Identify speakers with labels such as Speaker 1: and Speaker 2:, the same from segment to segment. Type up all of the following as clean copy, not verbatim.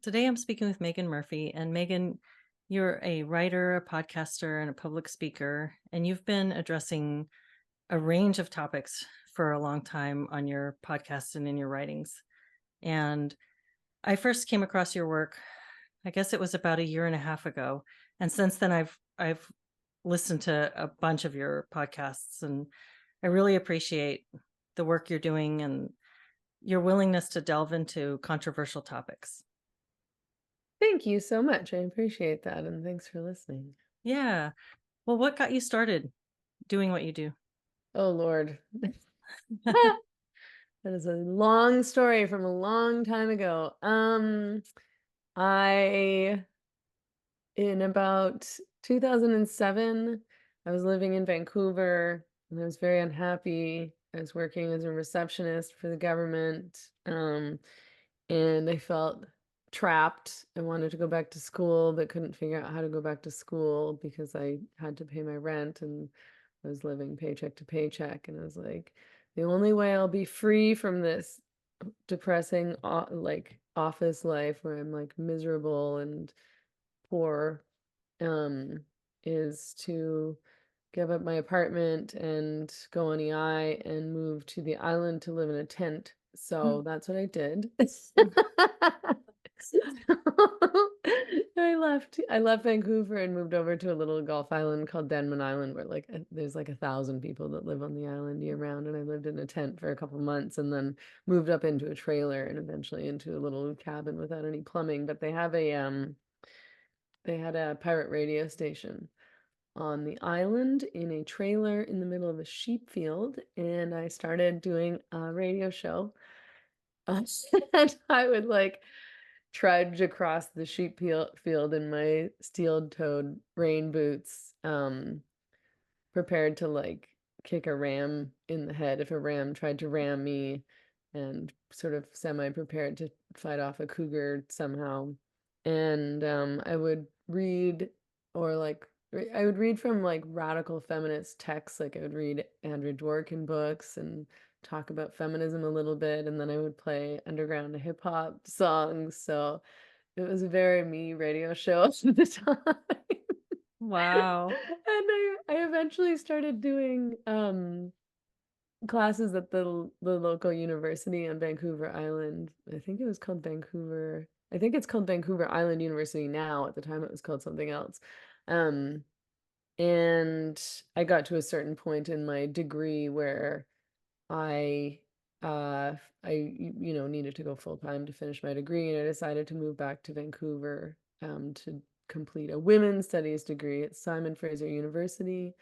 Speaker 1: Today I'm speaking with Meghan Murphy. And Meghan, you're a writer, a podcaster, and a public speaker, and you've been addressing a range of topics for a long time on your podcast and in your writings. And I first came across your work, I guess it was about a year and a half ago. And since then I've listened to a bunch of your podcasts, and I really appreciate the work you're doing and your willingness to delve into controversial topics.
Speaker 2: Thank you so much. I appreciate that, and thanks for listening.
Speaker 1: Yeah. Well, what got you started doing what you do?
Speaker 2: Oh, Lord. That is a long story from a long time ago. I in about 2007, I was living in Vancouver and I was very unhappy. I was working as a receptionist for the government, and I felt trapped. I wanted to go back to school, but couldn't figure out how to go back to school because I had to pay my rent and I was living paycheck to paycheck. And I was like, the only way I'll be free from this depressing, like office life where I'm like miserable and poor, um, is to give up my apartment and go on EI and move to the island to live in a tent. So that's what I did. I left Vancouver and moved over to a little Gulf island called Denman Island, where like there's like 1,000 people that live on the island year round. And I lived in a tent for a couple months and then moved up into a trailer and eventually into a little cabin without any plumbing. But they had a pirate radio station on the island in a trailer in the middle of a sheep field, and I started doing a radio show. And I would like trudge across the field in my steel-toed rain boots, prepared to like kick a ram in the head if a ram tried to ram me, and sort of semi-prepared to fight off a cougar somehow. And I would read or like I would read from like radical feminist texts, like I would read Andrew Dworkin books and talk about feminism a little bit, and then I would play underground hip hop songs. So it was a very me radio show at the time.
Speaker 1: Wow.
Speaker 2: And I eventually started doing classes at the local university on Vancouver Island. I think it's called Vancouver Island University now. At the time it was called something else. Um and I got to a certain point in my degree where I needed to go full time to finish my degree, and I decided to move back to Vancouver to complete a women's studies degree at Simon Fraser University.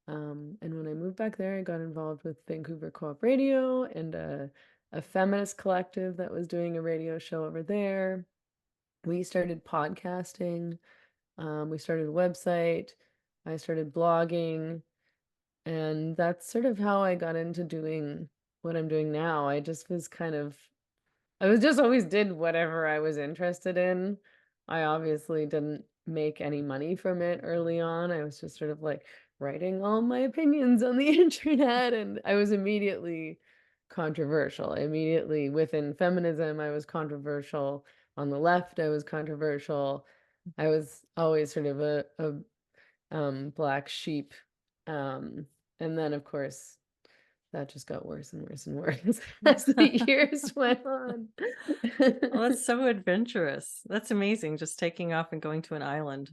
Speaker 2: And when I moved back there, I got involved with Vancouver Co-op Radio and a feminist collective that was doing a radio show over there. We started podcasting. We started a website. I started blogging. And that's sort of how I got into doing what I'm doing now. I was just always did whatever I was interested in. I obviously didn't make any money from it early on. I was just sort of like writing all my opinions on the internet, and I was immediately controversial. Immediately within feminism, I was controversial. On the left, I was controversial. I was always sort of a black sheep. Um, and then, of course, that just got worse and worse and worse as the years went on.
Speaker 1: Well, that's so adventurous. That's amazing, just taking off and going to an island.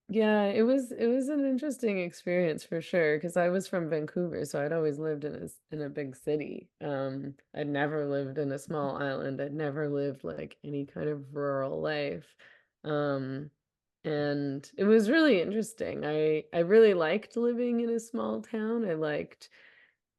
Speaker 2: Yeah, it was an interesting experience for sure because I was from Vancouver, so I'd always lived in a big city. I'd never lived in a small island. I'd never lived like any kind of rural life. Um, and it was really interesting. I really liked living in a small town. I liked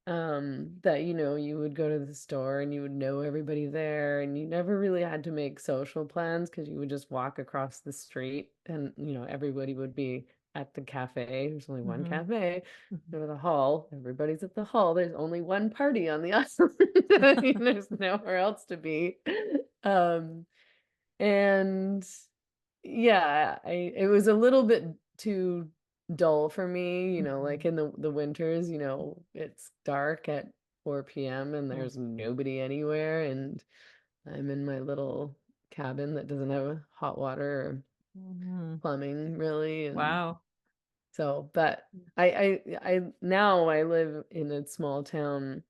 Speaker 2: that you would go to the store and you would know everybody there, and you never really had to make social plans because you would just walk across the street and everybody would be at the cafe. There's only one
Speaker 1: Mhm.
Speaker 2: cafe.
Speaker 1: Mhm.
Speaker 2: Go to the hall, everybody's at the hall. There's only one party on the island. There's nowhere else to be. um and yeah, it was a little bit too dull for me, like
Speaker 1: Mhm.
Speaker 2: in the winters, it's dark at 4 p.m. and
Speaker 1: Mhm.
Speaker 2: there's nobody anywhere, and I'm in my little cabin that doesn't have hot water or
Speaker 1: Mhm.
Speaker 2: plumbing really. And
Speaker 1: Wow.
Speaker 2: so, but I now I live in a small town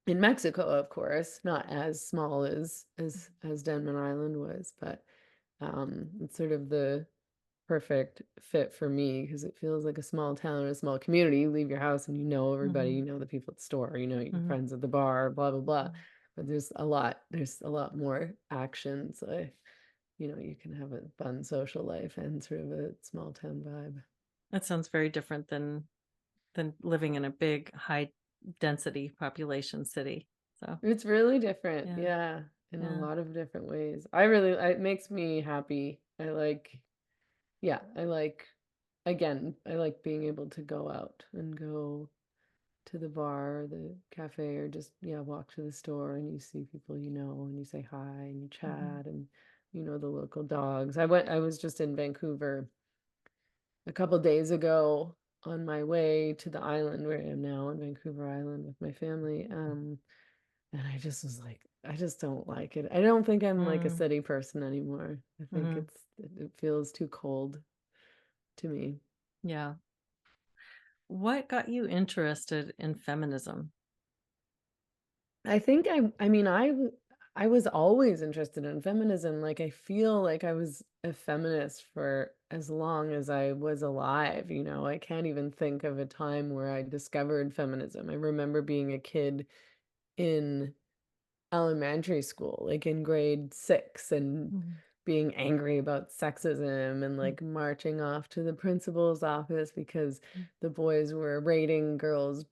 Speaker 2: in Mexico, of course, not as small as Denman Island was, but it's sort of the perfect fit for me because it feels like a small town, a small community. You leave your house and you know everybody,
Speaker 1: Mhm.
Speaker 2: you know the people at the store, you know your
Speaker 1: Mhm.
Speaker 2: friends at the bar, blah blah blah. But there's a lot more action. So you can have a fun social life and sort of a small town vibe.
Speaker 1: That sounds very different than living in a big, high density population city. So,
Speaker 2: It's really different,
Speaker 1: yeah,
Speaker 2: yeah, in a
Speaker 1: yeah.
Speaker 2: lot of different ways. It makes me happy. Yeah, again, I like being able to go out and go to the bar or the cafe or just, yeah, walk to the store and you see people you know and you say hi and you
Speaker 1: Mhm.
Speaker 2: chat and you know the local dogs. I was just in Vancouver a couple days ago on my way to the island where I am now on Vancouver Island with my family. And I just was like, I just don't like it. I don't think I'm like a
Speaker 1: Mm.
Speaker 2: city person anymore. I think
Speaker 1: Mhm.
Speaker 2: it feels too cold to me.
Speaker 1: Yeah. What got you interested in feminism?
Speaker 2: I think I mean I was always interested in feminism. Like I feel like I was a feminist for as long as I was alive, you know. I can't even think of a time where I discovered feminism. I remember being a kid in elementary school, like in grade 6, and
Speaker 1: Mhm.
Speaker 2: being angry about sexism and
Speaker 1: Mm.
Speaker 2: like marching off to the principal's office because the boys were rating girls'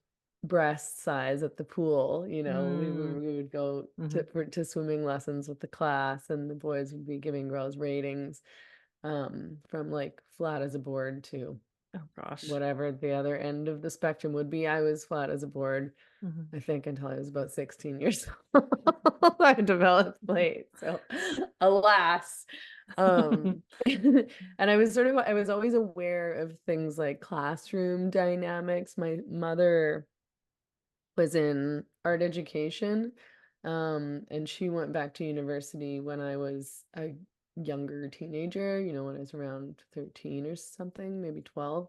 Speaker 2: breast size at the pool.
Speaker 1: Mm.
Speaker 2: We would go
Speaker 1: Mhm.
Speaker 2: to swimming lessons with the class, and the boys would be giving girls ratings from like flat as a board to
Speaker 1: Oh gosh.
Speaker 2: whatever the other end of the spectrum would be. I was flat as a board,
Speaker 1: Mhm.
Speaker 2: I think, until I was about 16 years old. I developed late, so alas. And I was always aware of things like classroom dynamics. My mother was in art education, and she went back to university when I was a younger teenager, when I was around 13 or something, maybe 12.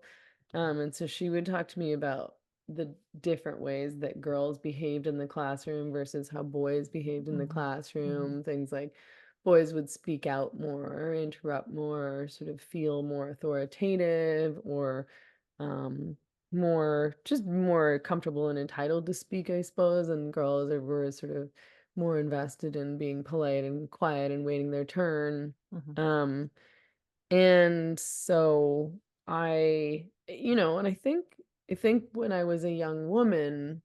Speaker 2: And so she would talk to me about the different ways that girls behaved in the classroom versus how boys behaved in the
Speaker 1: Mhm. Mhm.
Speaker 2: classroom. Things like boys would speak out more, interrupt more, sort of feel more authoritative or um, more comfortable and entitled to speak, I suppose. And were sort of more invested in being polite and quiet and waiting their turn.
Speaker 1: Mhm.
Speaker 2: Um, and so and I think when I was a young woman,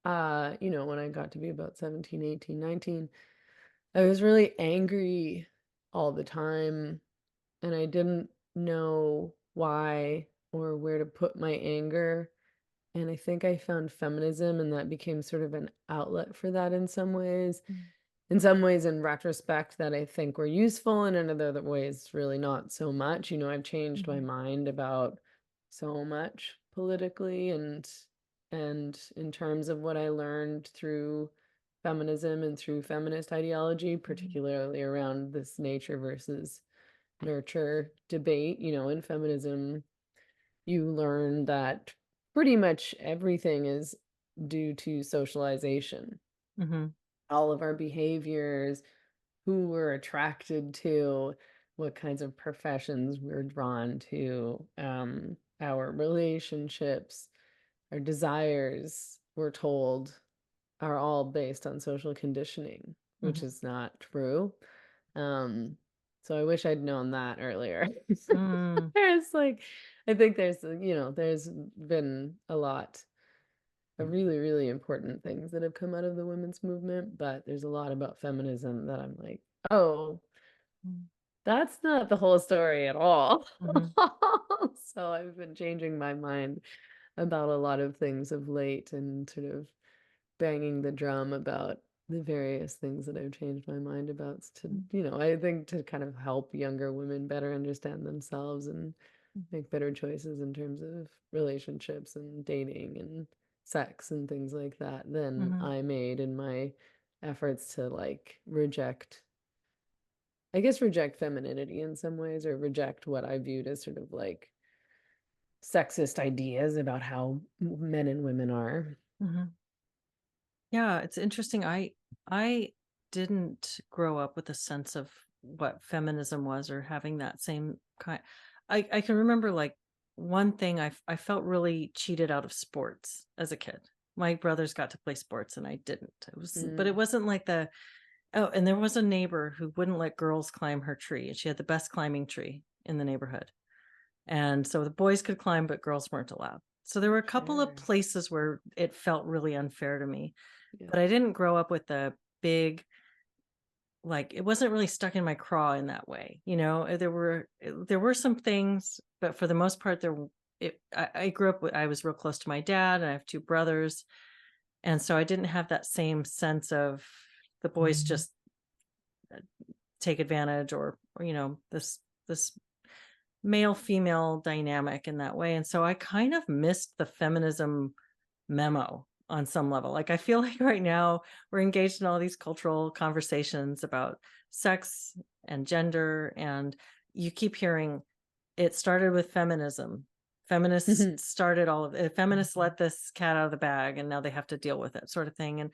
Speaker 2: when I got to be about 17, 18, 19, I was really angry all the time, and I didn't know why or where to put my anger. And I think I found feminism, and that became sort of an outlet for that in some ways.
Speaker 1: Mhm.
Speaker 2: In some ways, in retrospect, that I think were useful, and in other ways, really not so much. I've changed my
Speaker 1: Mhm.
Speaker 2: mind about so much politically and in terms of what I learned through feminism and through feminist ideology,
Speaker 1: Mhm.
Speaker 2: particularly around this nature versus nurture debate. In feminism, you learn that pretty much everything is due to socialization.
Speaker 1: Mhm.
Speaker 2: All of our behaviors, who we're attracted to, what kinds of professions we're drawn to, our relationships, our desires, we're told, are all based on social conditioning, which
Speaker 1: Mhm.
Speaker 2: is not true. Um, so I wish I'd known that earlier.
Speaker 1: Mm.
Speaker 2: There's like, I think there's been a lot of really, really important things that have come out of the women's movement, but there's a lot about feminism that I'm like, oh,
Speaker 1: Mm.
Speaker 2: that's not the whole story at all.
Speaker 1: Mhm.
Speaker 2: So I've been changing my mind about a lot of things of late and sort of banging the drum about the various things that I've changed my mind about
Speaker 1: Mm.
Speaker 2: I think to kind of help younger women better understand themselves and make better choices in terms of relationships and dating and sex and things like that than
Speaker 1: Mhm.
Speaker 2: I made in my efforts to like reject I guess, reject femininity in some ways, or reject what I viewed as sort of like sexist ideas about how men and women are.
Speaker 1: Mhm. Yeah, it's interesting. I didn't grow up with a sense of what feminism was or having that same kind. I can remember like one thing I felt really cheated out of sports as a kid. My brothers got to play sports and I didn't. But it
Speaker 2: Mm.
Speaker 1: wasn't like the oh, and there was a neighbor who wouldn't let girls climb her tree, and she had the best climbing tree in the neighborhood. And so the boys could climb, but girls weren't allowed. So there were a couple of
Speaker 2: Sure.
Speaker 1: places where it felt really unfair to me,
Speaker 2: Yeah.
Speaker 1: but I didn't grow up with the big, like, it wasn't really stuck in my craw in that way. There were some things, but for the most part, I grew up with, I was real close to my dad and I have two brothers. And so I didn't have that same sense of the boys just take advantage or this male female dynamic in that way. And so I kind of missed the feminism memo on some level. Like I feel like right now we're engaged in all these cultural conversations about sex and gender, and you keep hearing it started with feminism. Feminists started all of it. Feminists let this cat out of the bag and now they have to deal with it, sort of thing.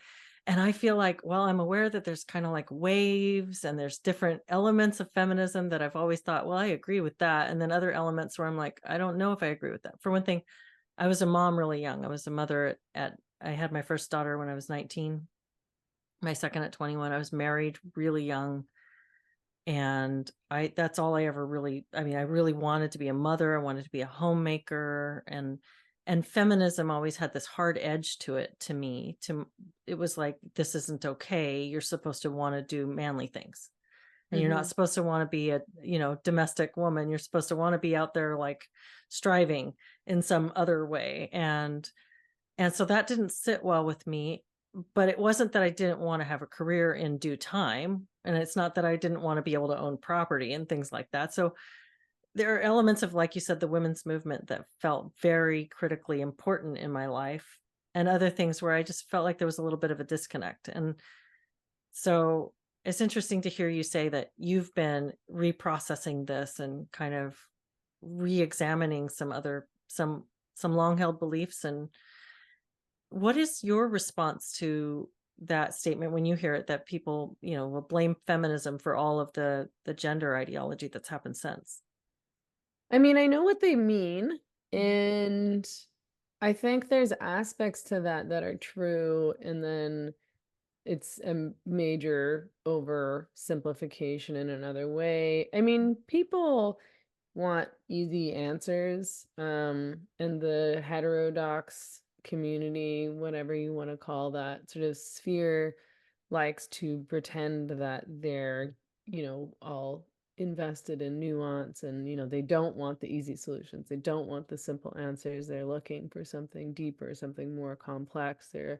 Speaker 1: And I feel like, well, I'm aware that there's kind of like waves and there's different elements of feminism that I've always thought, well, I agree with that. And then other elements where I'm like, I don't know if I agree with that. For one thing, I was a mom really young. I was a mother I had my first daughter when I was 19, my second at 21. I was married really young. And that's all I ever really, I mean, I really wanted to be a mother. I wanted to be a homemaker, and feminism always had this hard edge to it to me. It was like, this isn't okay. You're supposed to want to do manly things. And you're not
Speaker 2: Hmm.
Speaker 1: supposed to want to be a, domestic woman. You're supposed to want to be out there like striving in some other way. And so that didn't sit well with me, but it wasn't that I didn't want to have a career in due time. And it's not that I didn't want to be able to own property and things like that. So there are elements of, like you said, the women's movement that felt very critically important in my life, and other things where I just felt like there was a little bit of a disconnect. And so it's interesting to hear you say that you've been reprocessing this and kind of re-examining some long held beliefs. And what is your response to that statement when you hear it, that people, will blame feminism for all of the gender ideology that's happened since?
Speaker 2: I mean, I know what they mean, and I think there's aspects to that that are true, and then it's a major oversimplification in another way. I mean, people want easy answers, and the heterodox community, whatever you want to call that sort of sphere, likes to pretend that they're, all invested in nuance, and, they don't want the easy solutions. They don't want the simple answers. They're looking for something deeper, something more complex. They're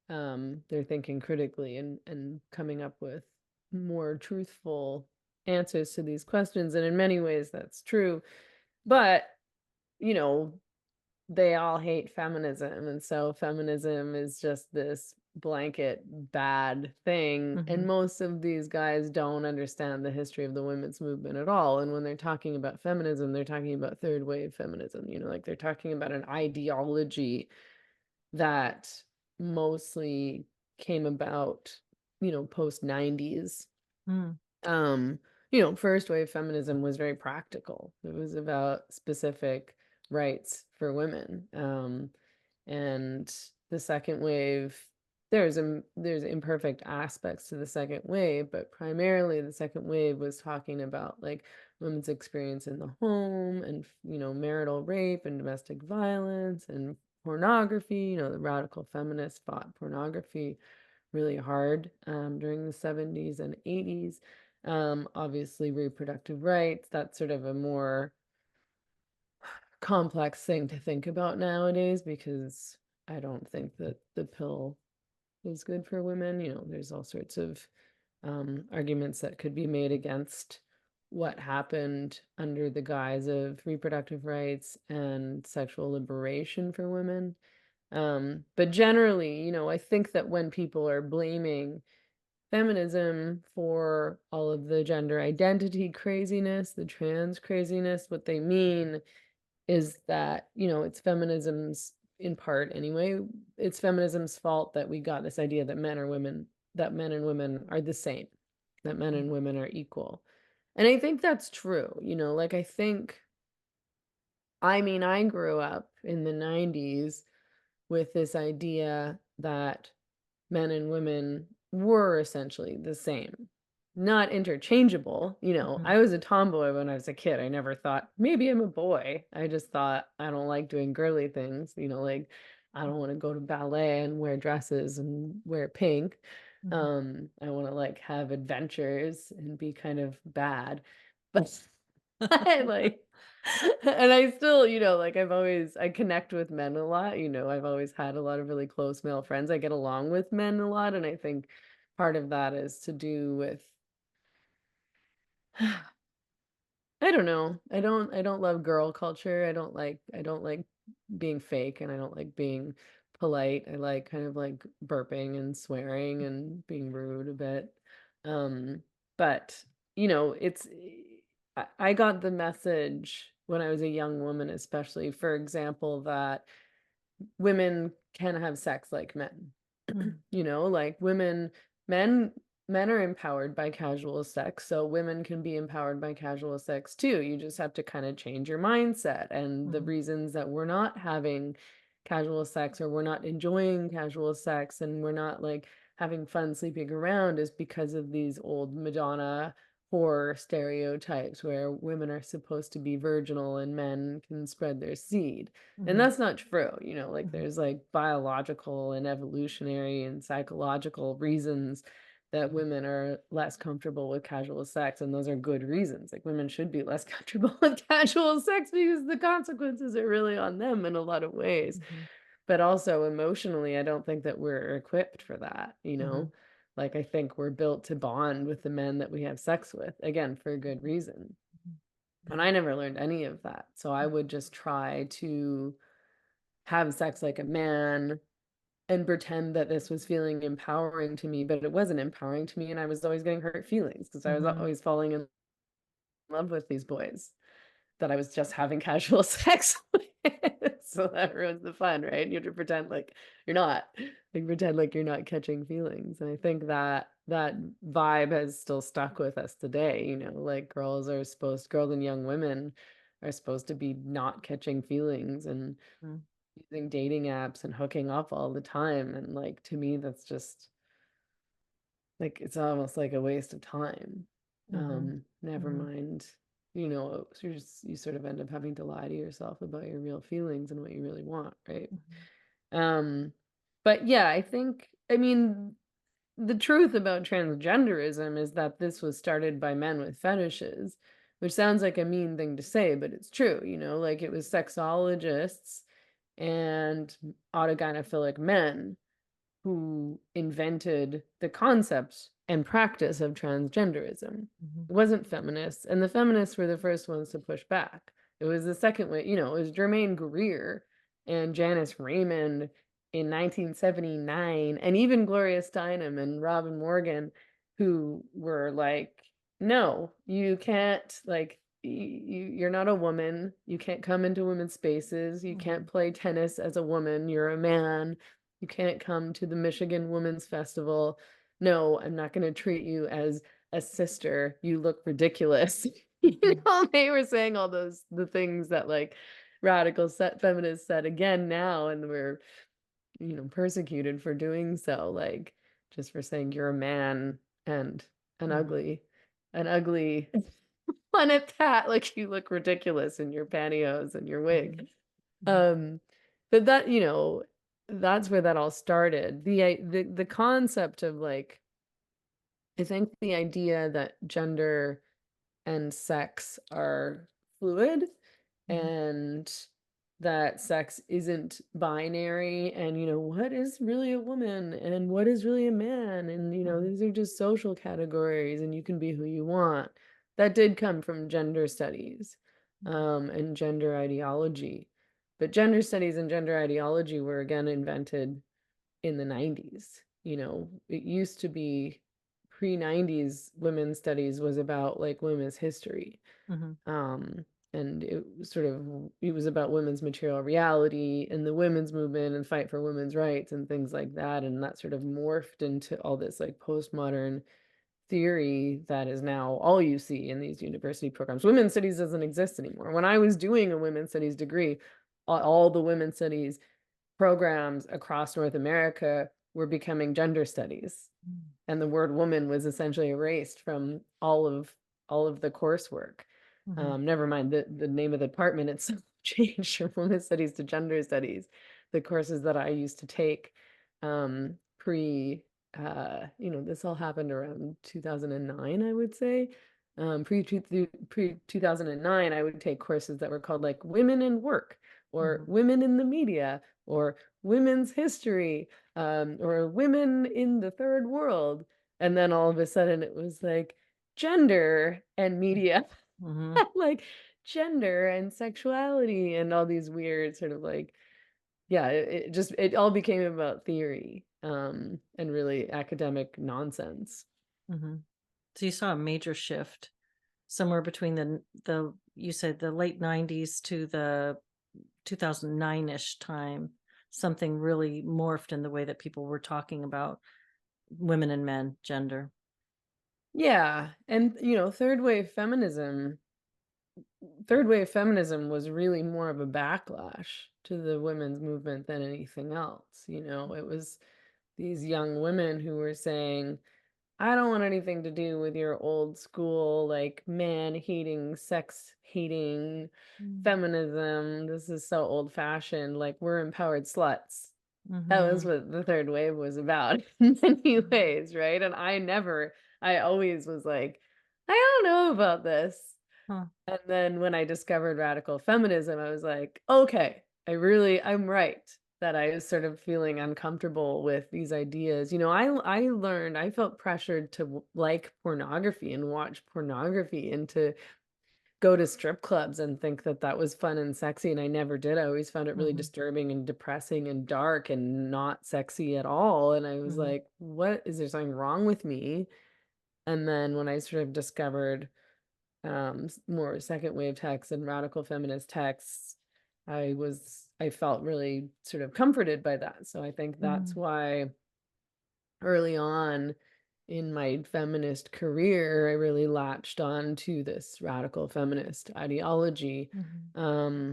Speaker 2: thinking critically and coming up with more truthful answers to these questions. And in many ways that's true. But, you know, they all hate feminism. And so feminism is just this blanket bad thing. And
Speaker 1: Mhm.
Speaker 2: most of these guys don't understand the history of the women's movement at all. And when they're talking about feminism, they're talking about third wave feminism, like they're talking about an ideology that mostly came about, post 90s.
Speaker 1: Mm.
Speaker 2: Um, first wave feminism was very practical. It was about specific rights for women. And the second wave, there's imperfect aspects to the second wave, but primarily the second wave was talking about like women's experience in the home, and marital rape and domestic violence and pornography. The radical feminists fought pornography really hard, during the 70s and 80s. Obviously, reproductive rights, that's sort of a more complex thing to think about nowadays, because I don't think that the pill is good for women. There's all sorts of arguments that could be made against what happened under the guise of reproductive rights and sexual liberation for women. But generally, I think that when people are blaming feminism for all of the gender identity craziness, the trans craziness. What they mean is that, it's feminism's, in part anyway, it's feminism's fault that we got this idea that that men and women are the same, that men and women are equal. And I think that's true, like I grew up in the 90s with this idea that men and women were essentially the same, not interchangeable.
Speaker 1: Mhm.
Speaker 2: I was a tomboy when I was a kid. I never thought maybe I'm a boy. I just thought I don't like doing girly things, like I don't want to go to ballet and wear dresses and wear pink.
Speaker 1: Mhm.
Speaker 2: I want to like have adventures and be kind of bad. But I like and I still, like I connect with men a lot, I've always had a lot of really close male friends. I get along with men a lot, and I think part of that is to do with I don't know. I don't love girl culture. I don't like being fake, and I don't like being polite. I like kind of like burping and swearing and being rude a bit. Um, but it's I got the message when I was a young woman, especially, for example, that women can have sex like men.
Speaker 1: Mhm.
Speaker 2: Like men are empowered by casual sex, so women can be empowered by casual sex too. You just have to kind of change your mindset. And the
Speaker 1: Mhm.
Speaker 2: reasons that we're not having casual sex, or we're not enjoying casual sex, and we're not like having fun sleeping around, is because of these old Madonna horror stereotypes where women are supposed to be virginal and men can spread their seed. And
Speaker 1: Mhm.
Speaker 2: that's not true, like
Speaker 1: Mhm.
Speaker 2: there's like biological and evolutionary and psychological reasons that women are less comfortable with casual sex, and those are good reasons. Like women should be less comfortable with casual sex because the consequences are really on them in a lot of ways.
Speaker 1: Mhm.
Speaker 2: But also emotionally, I don't think that we're equipped for that.
Speaker 1: Mhm.
Speaker 2: Like I think we're built to bond with the men that we have sex with, again, for a good reason.
Speaker 1: Mhm.
Speaker 2: And
Speaker 1: Yeah.
Speaker 2: I never learned any of that. So I would just try to have sex like a man and pretend that this was feeling empowering to me, but it wasn't empowering to me. And I was always getting hurt feelings because I was
Speaker 1: Mhm.
Speaker 2: always falling in love with these boys that I was just having casual sex with. So that ruins the fun, right? You have to pretend like you're not, like pretend like you're not catching feelings. And I think that that vibe has still stuck with us today, like girls and young women are supposed to be not catching feelings and
Speaker 1: Mhm.
Speaker 2: using dating apps and hooking up all the time. And like to me, that's just like it's almost like a waste of time.
Speaker 1: Mhm.
Speaker 2: Never
Speaker 1: Mhm.
Speaker 2: mind, so you sort of end up having to lie to yourself about your real feelings and what you really want, right?
Speaker 1: Mhm.
Speaker 2: Um, but yeah, I mean, the truth about transgenderism is that this was started by men with fetishes, which sounds like a mean thing to say, but it's true, like it was sexologists and autogynephilic men who invented the concept and practice of transgenderism.
Speaker 1: Mhm.
Speaker 2: It wasn't feminists, and the feminists were the first ones to push back. It was the second way, it was Germaine Greer and Janice Raymond in 1979, and even Gloria Steinem and Robin Morgan, who were like, no, you can't, like, you're not a woman. You can't come into women's spaces. You can't
Speaker 1: Mhm.
Speaker 2: play tennis as a woman. You're a man. You can't come to the Michigan Women's Festival. No, I'm not going to treat you as a sister. You look ridiculous.
Speaker 1: Mhm.
Speaker 2: They were saying all the things that like radical set feminists said again now, and we're, persecuted for doing so, like just for saying you're a man and an
Speaker 1: Mhm.
Speaker 2: ugly, an ugly one at that, like you look ridiculous in your pantyhose and your wig.
Speaker 1: Mhm. Mhm.
Speaker 2: Um, but that's where that all started. The concept of like, I think the idea that gender and sex are fluid,
Speaker 1: Mhm.
Speaker 2: and that sex isn't binary, and what is really a woman and what is really a man, and
Speaker 1: Mhm.
Speaker 2: these are just social categories and you can be who you want. That did come from gender studies, and gender ideology. But gender studies and gender ideology were again invented in the 90s. It used to be pre-90s women's studies was about like women's history.
Speaker 1: Mm-hmm.
Speaker 2: Um, and it was about women's material reality and the women's movement and fight for women's rights and things like that. And that sort of morphed into all this like postmodern theory that is now all you see in these university programs. Women's studies doesn't exist anymore. When I was doing a women's studies degree, all the women's studies programs across North America were becoming gender studies, and the word woman was essentially erased from all of the coursework.
Speaker 1: Mm-hmm.
Speaker 2: Never mind the name of the department itself changed from women's studies to gender studies. The courses that I used to take pre this all happened around 2009, I would say. Pre 2009, I would take courses that were called like women in work or
Speaker 1: Mm-hmm.
Speaker 2: women in the media or women's history, or women in the third world. And then all of a sudden it was like gender and media,
Speaker 1: Mm-hmm.
Speaker 2: like gender and sexuality and all these weird sort of like, yeah, it all became about theory, and really academic nonsense.
Speaker 1: Mm-hmm. So you saw a major shift somewhere between the you said the late 90s to the 2009-ish time. Something really morphed in the way that people were talking about women and men, gender.
Speaker 2: Yeah, and third wave feminism was really more of a backlash to the women's movement than anything else. It was these young women who were saying, I don't want anything to do with your old school, like man hating, sex hating feminism. This is so old fashioned. Like, we're empowered sluts. That was
Speaker 1: Mm-hmm.
Speaker 2: what the third wave was about in many ways, right? And I always was like, I don't know about this.
Speaker 1: Huh.
Speaker 2: And then when I discovered radical feminism, I was like, okay, I'm right that I was sort of feeling uncomfortable with these ideas. I felt pressured to like pornography and watch pornography and to go to strip clubs and think that that was fun and sexy. And I never did. I always found it really
Speaker 1: Mm-hmm.
Speaker 2: disturbing and depressing and dark and not sexy at all. And I was
Speaker 1: Mm-hmm.
Speaker 2: like, what is there something wrong with me? And then when I sort of discovered more second wave texts and radical feminist texts, I felt really sort of comforted by that. So I think
Speaker 1: Mm-hmm.
Speaker 2: that's why early on in my feminist career, I really latched on to this radical feminist ideology.
Speaker 1: Mm-hmm.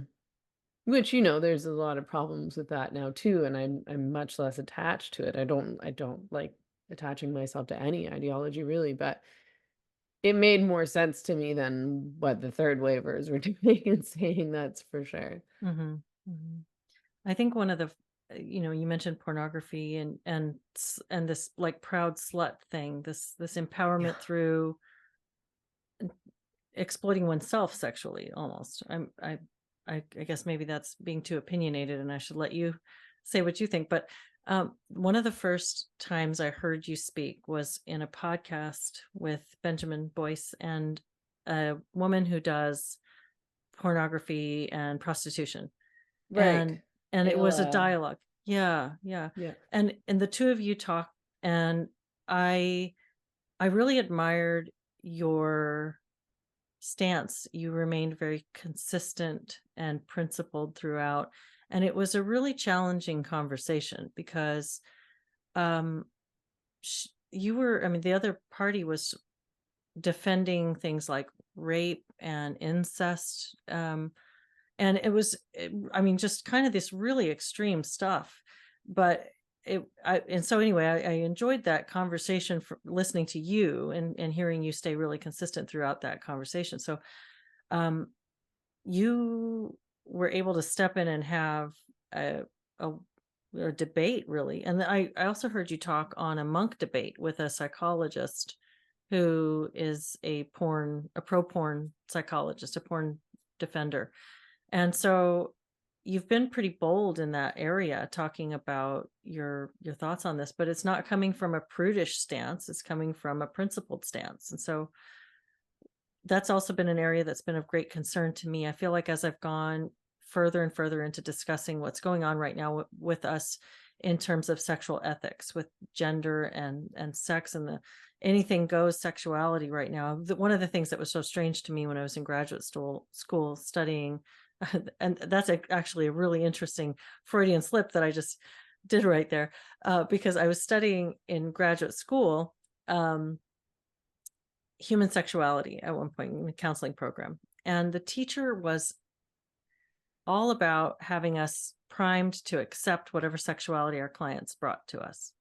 Speaker 2: Which, there's a lot of problems with that now too, and I'm much less attached to it. I don't like attaching myself to any ideology really, but it made more sense to me than what the third waivers were doing and saying, that's for sure.
Speaker 1: Mm-hmm. Mm-hmm. I think one of the you mentioned pornography and this like proud slut thing, this
Speaker 2: Yeah.
Speaker 1: empowerment through exploiting oneself sexually almost. I guess maybe that's being too opinionated and I should let you say what you think. But one of the first times I heard you speak was in a podcast with Benjamin Boyce and a woman who does pornography and prostitution.
Speaker 2: Right.
Speaker 1: And it was a
Speaker 2: Ayla.
Speaker 1: dialogue. Yeah, yeah.
Speaker 2: Yeah.
Speaker 1: And the two of you talk, and I I really admired your stance. You remained very consistent and principled throughout. And it was a really challenging conversation because um, I mean, the other party was defending things like rape and incest. And it was, I mean, just kind of this really extreme stuff. But and so anyway, I enjoyed that conversation for listening to you and hearing you stay really consistent throughout that conversation. So um, you were able to step in and have a, a debate really. And I also heard you talk on a monk debate with a psychologist who is a pro porn psychologist, a porn defender. And so you've been pretty bold in that area talking about your thoughts on this, but it's not coming from a prudish stance, it's coming from a principled stance. And so that's also been an area that's been of great concern to me. I feel like as I've gone further and further into discussing what's going on right now with us in terms of sexual ethics with gender and sex and the anything goes sexuality right now. One of the things that was so strange to me when I was in graduate school studying, and that's actually a really interesting Freudian slip that I just did right there, because I was studying in graduate school human sexuality at one point in the counseling program. And the teacher was all about having us primed to accept whatever sexuality our clients brought to us.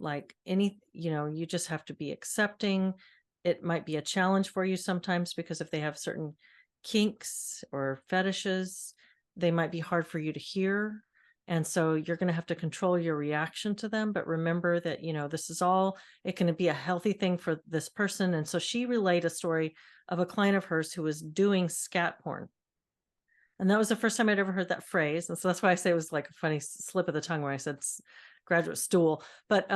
Speaker 1: Like you just have to be accepting. It might be a challenge for you sometimes because if they have certain kinks or fetishes, they might be hard for you to hear. And so you're going to have to control your reaction to them. But remember that, this is all, it can be a healthy thing for this person. And so she relayed a story of a client of hers who was doing scat porn. And that was the first time I'd ever heard that phrase. And so that's why I say it was like a funny slip of the tongue when I said graduate stool. But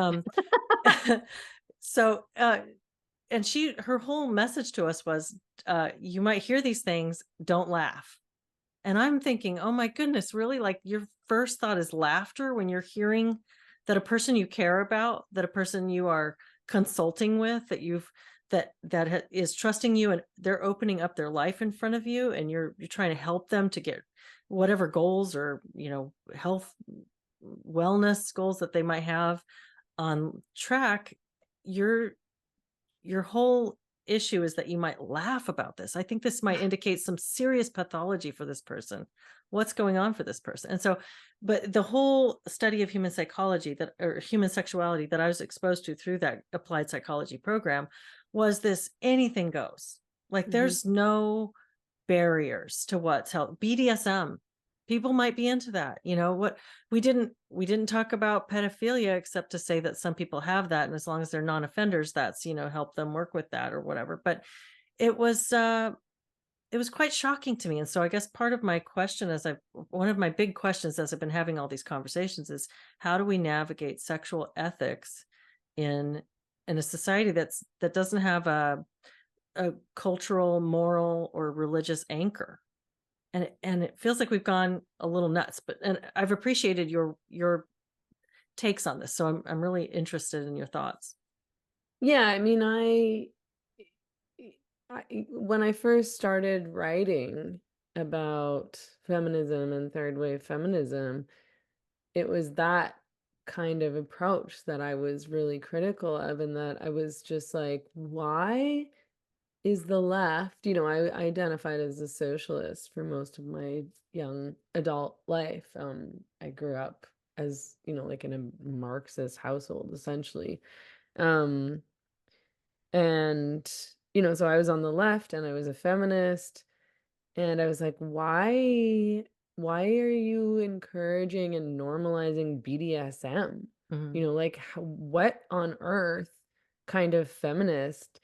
Speaker 1: so and her whole message to us was you might hear these things, don't laugh. And I'm thinking, oh my goodness, really? Like your first thought is laughter when you're hearing that a person you care about, that a person you are consulting with, that is trusting you, and they're opening up their life in front of you, and you're trying to help them to get whatever goals or health wellness goals that they might have on track. Your whole issue is that you might laugh about this. I think this might indicate some serious pathology for this person. What's going on for this person? And so, but the whole study of human psychology or human sexuality that I was exposed to through that applied psychology program was this anything goes. Like there's no barriers to what's help. BDSM, people might be into that. What we didn't talk about pedophilia except to say that some people have that, and as long as they're non-offenders, that's help them work with that or whatever. But it was quite shocking to me. And so I guess part of my question one of my big questions as I've been having all these conversations is, how do we navigate sexual ethics in a society that doesn't have a cultural, moral, or religious anchor? And it feels like we've gone a little nuts, and I've appreciated your takes on this. So I'm really interested in your thoughts.
Speaker 2: Yeah, I mean, when I first started writing about feminism and third wave feminism, it was that kind of approach that I was really critical of, and that I was just like, why is the left, I identified as a socialist for most of my young adult life. I grew up as, like in a Marxist household, essentially. Um, and, so I was on the left and I was a feminist, and I was like, why are you encouraging and normalizing BDSM? Like what on earth kind of feminist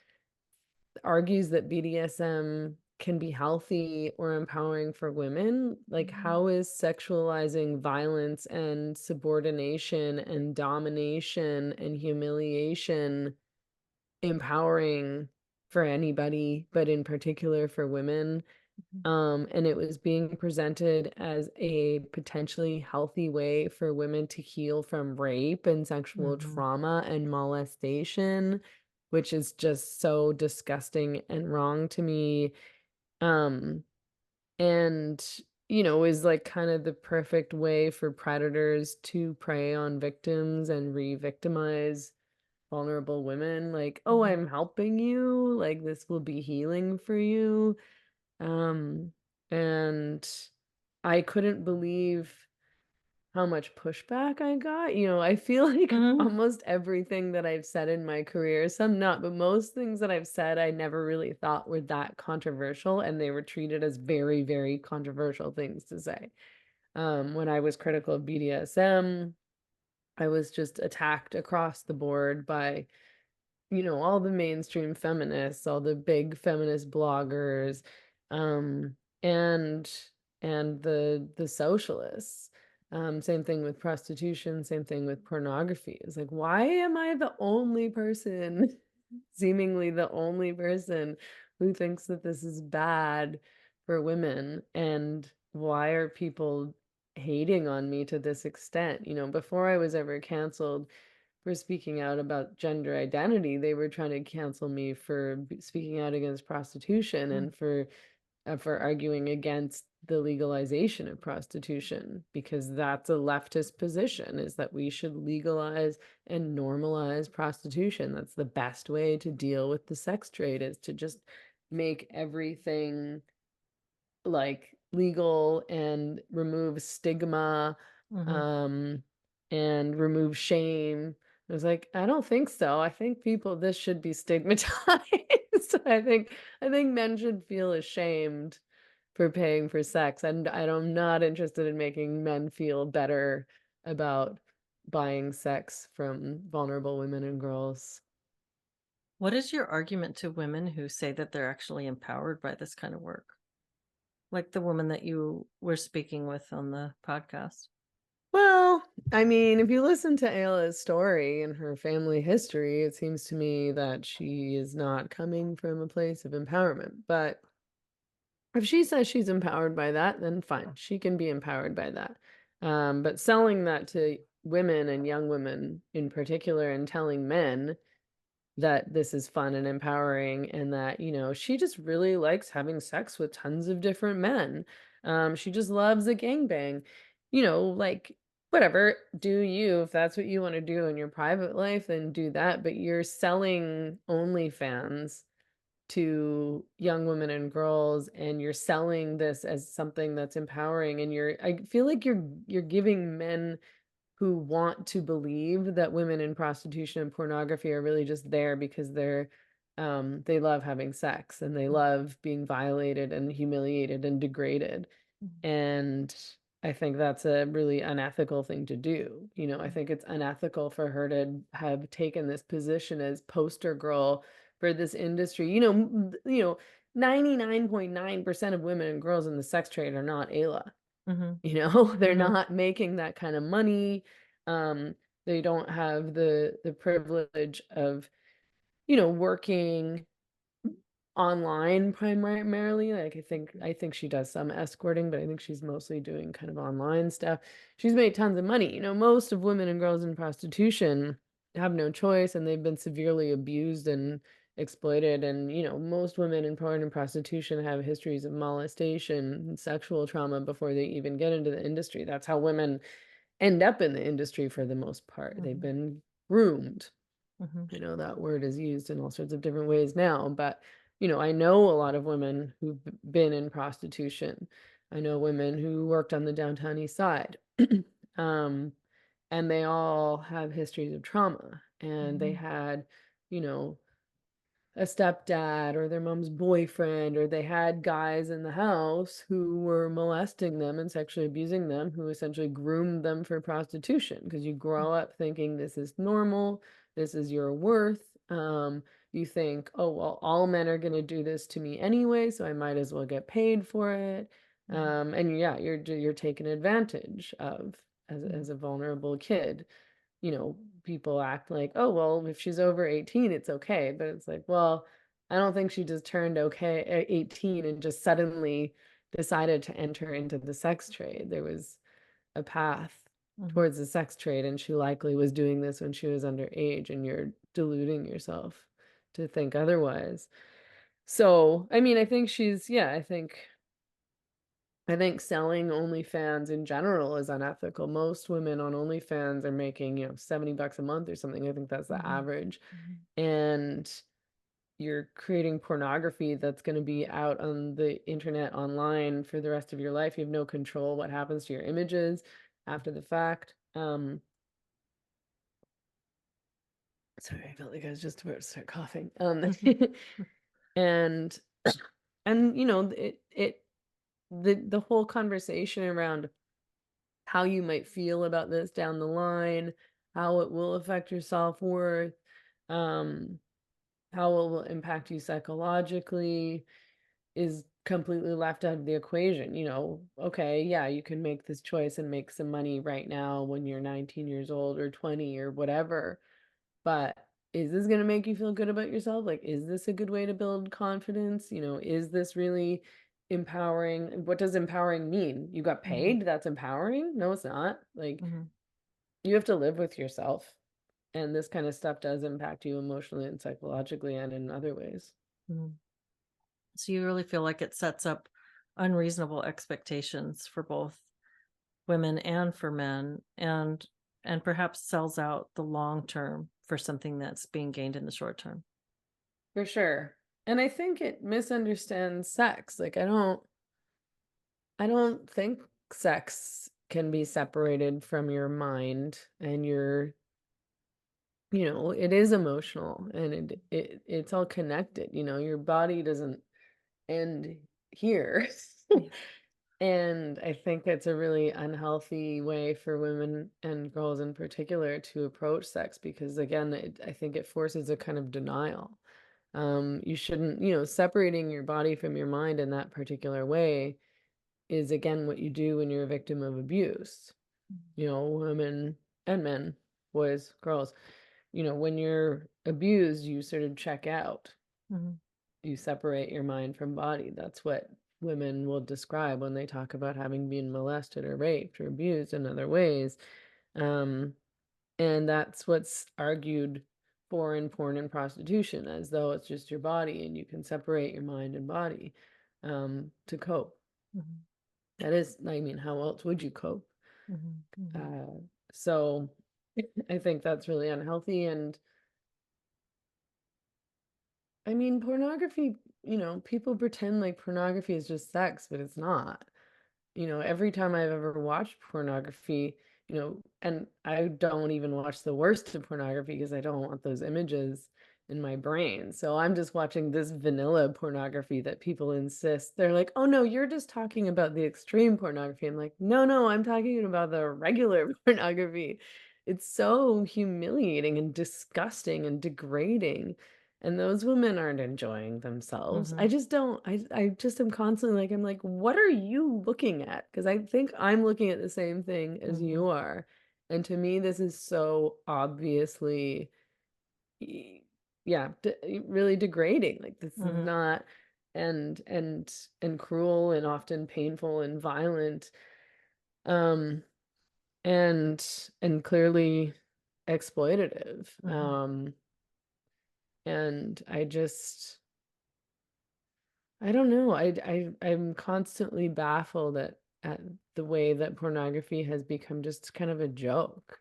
Speaker 2: argues that BDSM can be healthy or empowering for women? Like, how is sexualizing violence and subordination and domination and humiliation empowering for anybody, but in particular for women? And it was being presented as a potentially healthy way for women to heal from rape and sexual trauma and molestation, which is just so disgusting and wrong to me. And, is like kind of the perfect way for predators to prey on victims and re-victimize vulnerable women. Like, oh, I'm helping you, like this will be healing for you. And I couldn't believe how much pushback I got. I feel like almost everything that I've said in my career, some not, but most things that I've said, I never really thought were that controversial, and they were treated as very, very controversial things to say. When I was critical of BDSM, I was just attacked across the board by all the mainstream feminists, all the big feminist bloggers, um, and the socialists. Same thing with prostitution, same thing with pornography. It's like, why am I the only person, seemingly the only person, who thinks that this is bad for women? And why are people hating on me to this extent. You know, before I was ever canceled for speaking out about gender identity, they were trying to cancel me for speaking out against prostitution
Speaker 1: Mm.
Speaker 2: and for arguing against the legalization of prostitution, because that's a leftist position, is that we should legalize and normalize prostitution. That's the best way to deal with the sex trade, is to just make everything like legal and remove stigma,
Speaker 1: Mhm.
Speaker 2: um, and remove shame. I was like, I don't think so. I think this should be stigmatized. I think men should feel ashamed for paying for sex. And I'm not interested in making men feel better about buying sex from vulnerable women and girls.
Speaker 1: What is your argument to women who say that they're actually empowered by this kind of work? Like the woman that you were speaking with on the podcast.
Speaker 2: Well, I mean, if you listen to Ayla's story and her family history, it seems to me that she is not coming from a place of empowerment. But if she says she's empowered by that, then fine, she can be empowered by that. But selling that to women and young women in particular, and telling men that this is fun and empowering, and that, she just really likes having sex with tons of different men. She just loves a gangbang. Like, whatever, do you, if that's what you want to do in your private life, then do that. But you're selling OnlyFans to young women and girls, and you're selling this as something that's empowering, and I feel like you're giving men who want to believe that women in prostitution and pornography are really just there because they love having sex, and they love being violated and humiliated and degraded.
Speaker 1: Mhm.
Speaker 2: And I think that's a really unethical thing to do. I think it's unethical for her to have taken this position as poster girl for this industry. 99.9% of women and girls in the sex trade are not Ayla.
Speaker 1: Mhm.
Speaker 2: They're
Speaker 1: Mhm.
Speaker 2: not making that kind of money. Um, they don't have the privilege of, working online primarily. Like, I think she does some escorting, but I think she's mostly doing kind of online stuff. She's made tons of money. Most of women and girls in prostitution have no choice, and they've been severely abused and exploited. And most women in porn and prostitution have histories of molestation and sexual trauma before they even get into the industry. That's how women end up in the industry for the most part. They've
Speaker 1: Mhm.
Speaker 2: been groomed.
Speaker 1: Mhm.
Speaker 2: I know that word is used in all sorts of different ways now, but I know a lot of women who've been in prostitution. I know women who worked on the downtown east side. um, and they all have histories of trauma, and they
Speaker 1: Mhm.
Speaker 2: had, you know, a stepdad or their mom's boyfriend, or they had guys in the house who were molesting them and sexually abusing them, who essentially groomed them for prostitution, because you grow up thinking this is normal, this is your worth. You think, oh, well, all men are going to do this to me anyway, so I might as well get paid for it.
Speaker 1: Mhm.
Speaker 2: And yeah, you're taken advantage of as
Speaker 1: Mhm.
Speaker 2: a vulnerable kid. People act like, oh, well, if she's over 18, it's okay. But it's like, well, I don't think she just turned okay at 18 and just suddenly decided to enter into the sex trade. There was a path
Speaker 1: Mhm.
Speaker 2: towards the sex trade, and she likely was doing this when she was underage, and you're deluding yourself to think otherwise. So, I mean, I think yeah, I think selling OnlyFans in general is unethical. Most women on OnlyFans are making, $70 a month or something. I think that's the
Speaker 1: Mhm.
Speaker 2: average.
Speaker 1: Mhm.
Speaker 2: And you're creating pornography that's going to be out on the internet online for the rest of your life. You have no control what happens to your images after the fact. Sorry, I felt like I was just about to start coughing.
Speaker 1: Mhm.
Speaker 2: And and the whole conversation around how you might feel about this down the line, how it will affect your self-worth, um, how it will impact you psychologically, is completely left out of the equation. Okay, yeah, you can make this choice and make some money right now when you're 19 years old or 20 or whatever, but is this going to make you feel good about yourself? Like, is this a good way to build confidence? Is this really empowering. What does empowering mean? You got
Speaker 1: Mhm.
Speaker 2: paid? That's empowering? No, it's not. Like,
Speaker 1: Mhm.
Speaker 2: you have to live with yourself. And this kind of stuff does impact you emotionally and psychologically and in other ways.
Speaker 1: Mhm. So you really feel like it sets up unreasonable expectations for both women and for men, and perhaps sells out the long term for something that's being gained in the short term.
Speaker 2: For sure. And I think it misunderstands sex. Like, I don't think sex can be separated from your mind and your, it is emotional and it's all connected, your body doesn't end here.
Speaker 1: Yeah.
Speaker 2: And I think it's a really unhealthy way for women and girls in particular to approach sex because, again, I think it forces a kind of denial. You shouldn't, separating your body from your mind in that particular way is, again, what you do when you're a victim of abuse. Women and men, boys, girls, when you're abused, you sort of check out.
Speaker 1: Mhm.
Speaker 2: You separate your mind from body. That's what women will describe when they talk about having been molested or raped or abused in other ways. Um, and that's what's argued for in porn and prostitution, as though it's just your body and you can separate your mind and body to cope.
Speaker 1: Mhm.
Speaker 2: That is, I mean, how else would you cope?
Speaker 1: Mhm. Mhm.
Speaker 2: Uh, so I think that's really unhealthy. And I mean, pornography, people pretend like pornography is just sex, but it's not. Every time I've ever watched pornography, and I don't even watch the worst of pornography because I don't want those images in my brain. So I'm just watching this vanilla pornography that people insist. They're like, "Oh no, you're just talking about the extreme pornography." I'm like, "No, no, I'm talking about the regular pornography." It's so humiliating and disgusting and degrading. And those women aren't enjoying themselves. I
Speaker 1: Mhm.
Speaker 2: just don't I just am constantly like, I'm like, "What are you looking at?" Because I think I'm looking at the same thing as
Speaker 1: Mhm.
Speaker 2: you are. And to me, this is so obviously, y yeah, really degrading. Like, this is
Speaker 1: Mhm.
Speaker 2: not, and cruel and often painful and violent, um, and clearly exploitative.
Speaker 1: Mhm.
Speaker 2: And I don't know. I'm constantly baffled at the way that pornography has become just kind of a joke.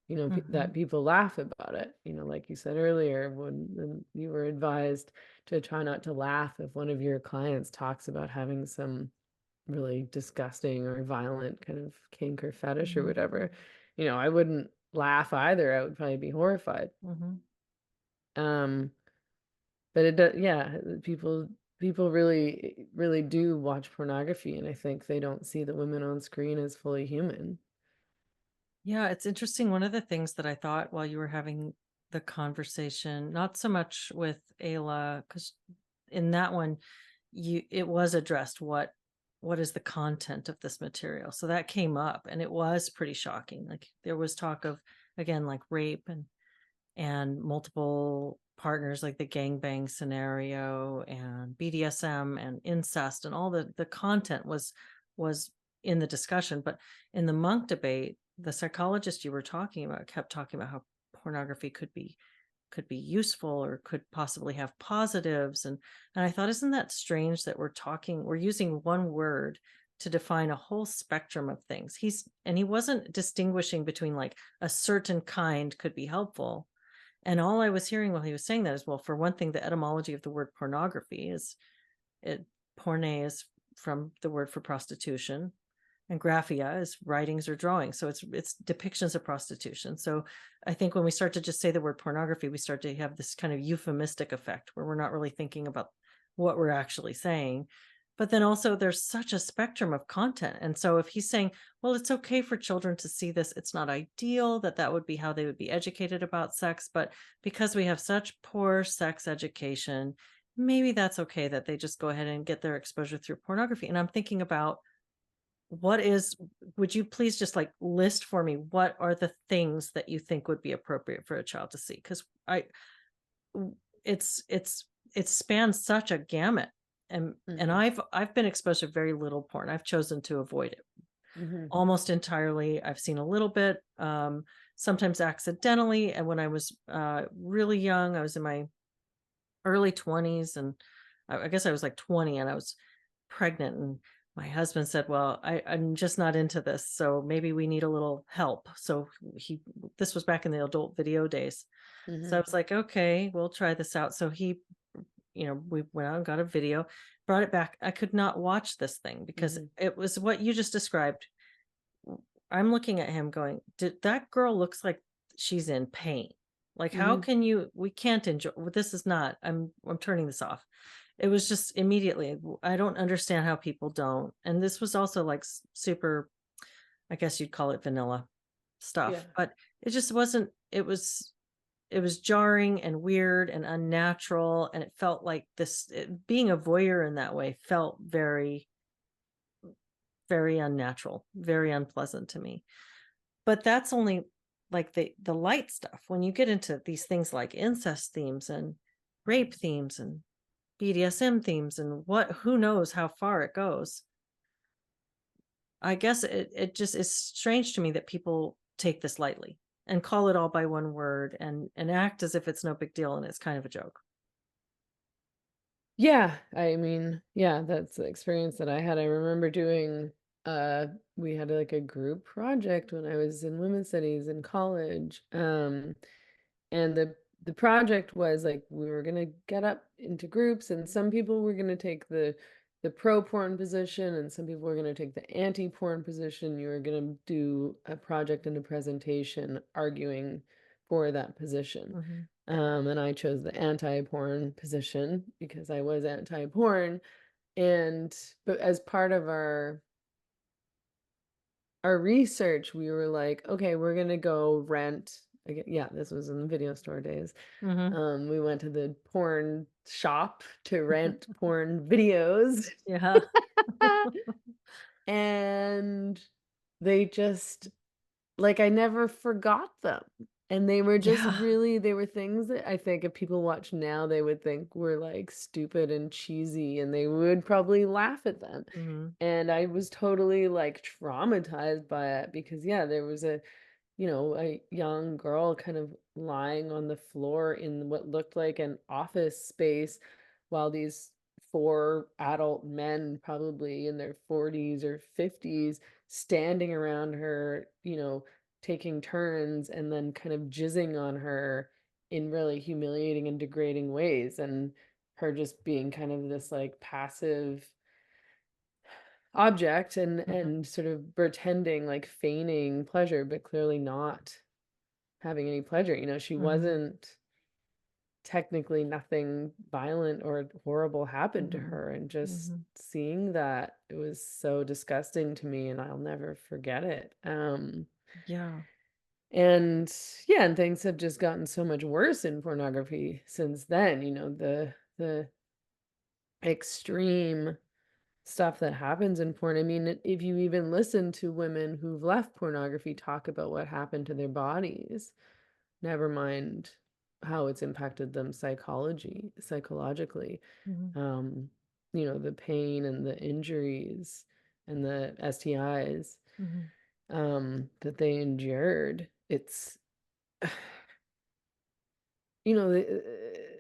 Speaker 2: That
Speaker 1: Mhm.
Speaker 2: people laugh about it. Like you said earlier, when you were advised to try not to laugh if one of your clients talks about having some really disgusting or violent kind of kink or fetish or
Speaker 1: Mhm.
Speaker 2: whatever. I wouldn't laugh either. I would probably be horrified.
Speaker 1: Mhm.
Speaker 2: Um, But it does, yeah, people really do watch pornography, and I think they don't see the women on screen as fully human.
Speaker 1: Yeah, it's interesting. One of the things that I thought while you were having the conversation, not so much with Ayla, because in that one, it was addressed what is the content of this material. So that came up and it was pretty shocking. Like there was talk of, again, like rape and multiple partners, like the gangbang scenario and BDSM and incest, and all the content was in the discussion. But in the monk debate, the psychologist you were talking about kept talking about how pornography could be useful or could possibly have positives. And I thought, isn't that strange that we're using one word to define a whole spectrum of things. He wasn't distinguishing between like a certain kind could be helpful. And all I was hearing while he was saying that is, well, for one thing, the etymology of the word pornography is it porne is from the word for prostitution, and graphia is writings or drawings. So it's depictions of prostitution. So I think when we start to just say the word pornography, we start to have this kind of euphemistic effect where we're not really thinking about what we're actually saying. But then also there's such a spectrum of content. And so if he's saying, well, it's okay for children to see this, it's not ideal that would be how they would be educated about sex. But because we have such poor sex education, maybe that's okay that they just go ahead and get their exposure through pornography. And I'm thinking about what is would you please just like list for me what are the things that you think would be appropriate for a child to see? Because I it's it spans such a gamut. and
Speaker 2: Mhm.
Speaker 1: I've been exposed to very little porn. I've chosen to avoid it
Speaker 2: Mhm.
Speaker 1: almost entirely. I've seen a little bit, sometimes accidentally. And when I was really young, I was in my early 20s, and I guess I was like 20, and I was pregnant, and my husband said, well, I'm just not into this, so maybe we need a little help. So he this was back in the adult video days. So I
Speaker 2: Mhm.
Speaker 1: was like, okay, we'll try this out. So he, we went out and got a video, brought it back. I could not watch this thing because
Speaker 2: Mhm.
Speaker 1: it was what you just described. I'm looking at him going, did that girl looks like she's in pain. Like, how
Speaker 2: Mhm.
Speaker 1: can you, we can't enjoy, well, this is not, I'm turning this off. It was just immediately, I don't understand how people don't. And this was also like super, I guess you'd call it vanilla
Speaker 2: Yeah.
Speaker 1: stuff, but it just wasn't, it was jarring and weird and unnatural. And it felt like being a voyeur in that way felt very, very unnatural, very unpleasant to me. But that's only like the light stuff. When you get into these things like incest themes and rape themes and BDSM themes and who knows how far it goes. I guess it just is strange to me that people take this lightly and call it all by one word and act as if it's no big deal and it's kind of a joke.
Speaker 2: Yeah, I mean, yeah, that's the experience that I had. I remember doing uh we had like a group project when I was in women's studies in college. And the project was like we were gonna get up into groups, and some people were gonna take the pro porn position, and some people were gonna take the anti porn position. You were gonna do a project and a presentation arguing for that position.
Speaker 1: Mhm.
Speaker 2: And I chose the anti-porn position because I was anti-porn. And but as part of our research, we were like, okay, we're gonna go rent. Yeah, this was in the video store days.
Speaker 1: Mhm.
Speaker 2: We went to the porn shop to rent porn videos.
Speaker 1: Yeah.
Speaker 2: And they just like, I never forgot them, and they were just
Speaker 1: Yeah.
Speaker 2: really they were things that I think if people watch now, they would think were, like, stupid and cheesy, and they would probably laugh at them,
Speaker 1: Mhm.
Speaker 2: and I was totally, like, traumatized by it because, yeah, there was a young girl kind of lying on the floor in what looked like an office space while these four adult men, probably in their 40s or 50s, standing around her, taking turns and then kind of jizzing on her in really humiliating and degrading ways. And her just being kind of this like passive object and
Speaker 1: Mhm.
Speaker 2: sort of pretending like feigning pleasure but clearly not having any pleasure. She
Speaker 1: Mhm.
Speaker 2: wasn't technically nothing violent or horrible happened to
Speaker 1: Mhm.
Speaker 2: her, and just
Speaker 1: Mhm.
Speaker 2: seeing that, it was so disgusting to me and I'll never forget it.
Speaker 1: Yeah.
Speaker 2: And yeah, and things have just gotten so much worse in pornography since then, the extreme stuff that happens in porn. I mean, if you even listen to women who've left pornography talk about what happened to their bodies, never mind how it's impacted them psychologically.
Speaker 1: Mhm.
Speaker 2: Um, the pain and the injuries and the STIs
Speaker 1: Mhm.
Speaker 2: that they endured. It's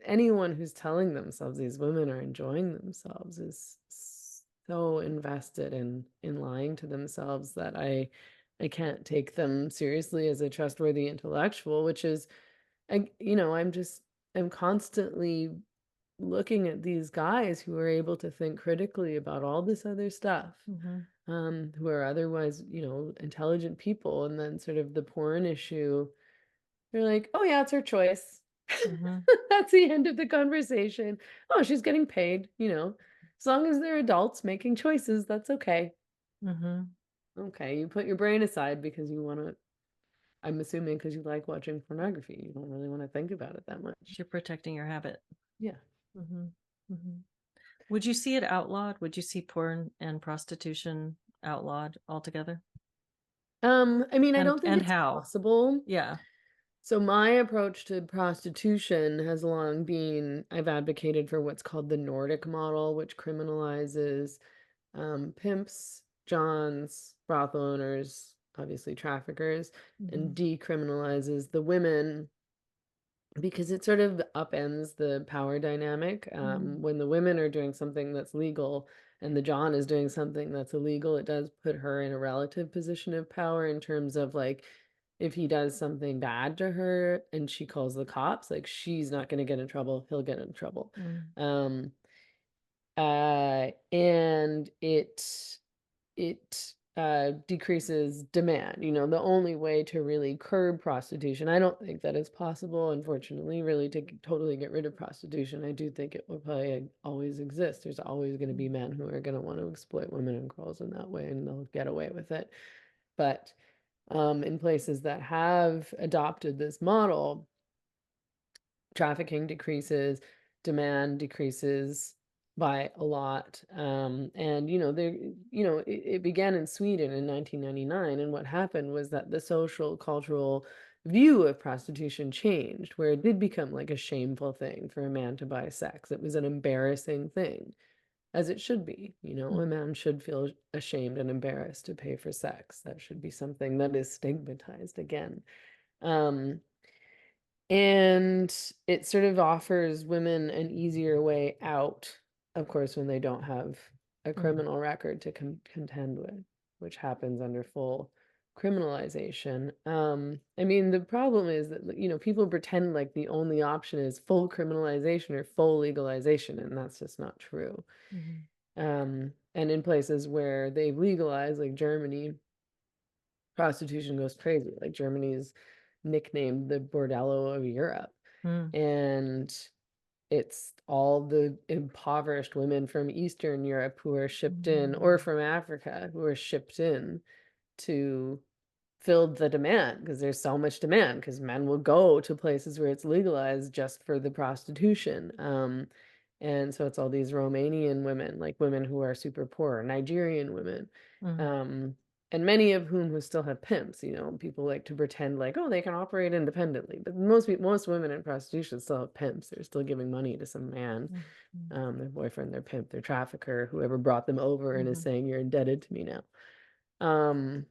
Speaker 2: anyone who's telling themselves these women are enjoying themselves is so invested in lying to themselves that I can't take them seriously as a trustworthy intellectual, which is I'm constantly looking at these guys who are able to think critically about all this other stuff,
Speaker 1: Mhm.
Speaker 2: who are otherwise, intelligent people, and then sort of the porn issue, they're like, oh yeah, it's her choice.
Speaker 1: Mhm.
Speaker 2: That's the end of the conversation. Oh, she's getting paid, as long as they're adults making choices, that's okay.
Speaker 1: Mhm.
Speaker 2: Okay, you put your brain aside because you want to, I'm assuming because you like watching pornography. You don't really want to think about it that much.
Speaker 1: You're protecting your habit.
Speaker 2: Yeah.
Speaker 1: Mhm. Mhm. Would you see it outlawed? Would you see porn and prostitution outlawed altogether?
Speaker 2: I mean, I don't think
Speaker 1: And
Speaker 2: it's
Speaker 1: how?
Speaker 2: possible.
Speaker 1: Yeah.
Speaker 2: So my approach to prostitution has long been, I've advocated for what's called the Nordic model, which criminalizes pimps, johns, brothel owners, obviously traffickers, and
Speaker 1: Mhm.
Speaker 2: decriminalizes the women because it sort of upends the power dynamic.
Speaker 1: Mhm.
Speaker 2: When the women are doing something that's legal and the John is doing something that's illegal, it does put her in a relative position of power in terms of like, if he does something bad to her and she calls the cops, like she's not going to get in trouble, he'll get in trouble.
Speaker 1: Mhm.
Speaker 2: Um, and it decreases demand. You know, the only way to really curb prostitution, I don't think that it's possible, unfortunately, really to totally get rid of prostitution. I do think it will probably always exist. There's always going to be men who are going to want to exploit women and girls in that way, and they'll get away with it. But in places that have adopted this model, trafficking decreases, demand decreases by a lot. And it began in Sweden in 1999, and what happened was that the social cultural view of prostitution changed, where it did become like a shameful thing for a man to buy sex. It was an embarrassing thing, as it should be. You know, a man should feel ashamed and embarrassed to pay for sex. That should be something that is stigmatized again. Um, and it sort of offers women an easier way out, of course, when they don't have a
Speaker 1: Mhm.
Speaker 2: criminal record to contend with, which happens under full criminalization. I mean, the problem is that, you know, people pretend like the only option is full criminalization or full legalization, and that's just not true.
Speaker 1: Mhm.
Speaker 2: And in places where they've legalized, like Germany, prostitution goes crazy. Like Germany's nicknamed the bordello of Europe.
Speaker 1: Mhm.
Speaker 2: And it's all the impoverished women from Eastern Europe who are shipped in, or
Speaker 1: Mhm.
Speaker 2: from Africa who are shipped in to fill the demand, because there's so much demand, because men will go to places where it's legalized just for the prostitution. And so it's all these Romanian women, like women who are super poor, Nigerian women,
Speaker 1: Mhm.
Speaker 2: um, and many of whom still have pimps. You know, people like to pretend like, oh, they can operate independently, but most women in prostitution still have pimps. They're still giving money to some man,
Speaker 1: Mhm.
Speaker 2: their boyfriend, their pimp, their trafficker, whoever brought them over and is
Speaker 1: Mhm.
Speaker 2: saying you're indebted to me now. Um,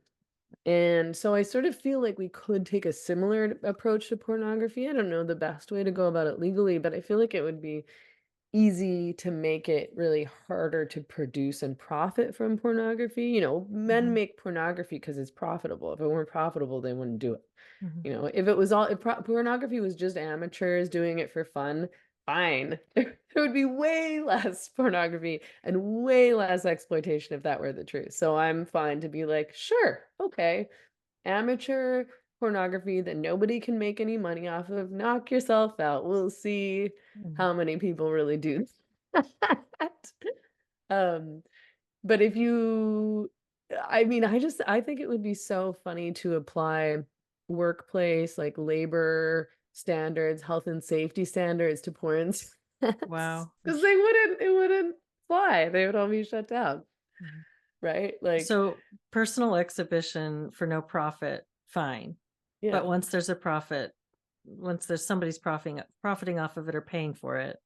Speaker 2: and so I sort of feel like we could take a similar approach to pornography. I don't know the best way to go about it legally, but I feel like it would be easy to make it really harder to produce and profit from pornography. You know, men
Speaker 1: Mhm.
Speaker 2: make pornography because it's profitable. If it weren't profitable, they wouldn't do it.
Speaker 1: Mhm.
Speaker 2: You know, if it was all, if pornography was just amateurs doing it for fun, fine. There would be way less pornography and way less exploitation if that were the truth. So I'm fine to be like, sure, okay, amateur pornography that nobody can make any money off of, knock yourself out. We'll see
Speaker 1: Mhm.
Speaker 2: how many people really do that. Um, but if you, I mean, I think it would be so funny to apply workplace, like labor standards, health and safety standards to porn sets.
Speaker 1: Wow.
Speaker 2: Because it wouldn't fly. They would all be shut down,
Speaker 1: Mhm.
Speaker 2: right? Like,
Speaker 1: So personal exhibition for no profit, fine. But
Speaker 2: yeah.
Speaker 1: once there's a profit, once there's somebody's profiting off of it or paying for it,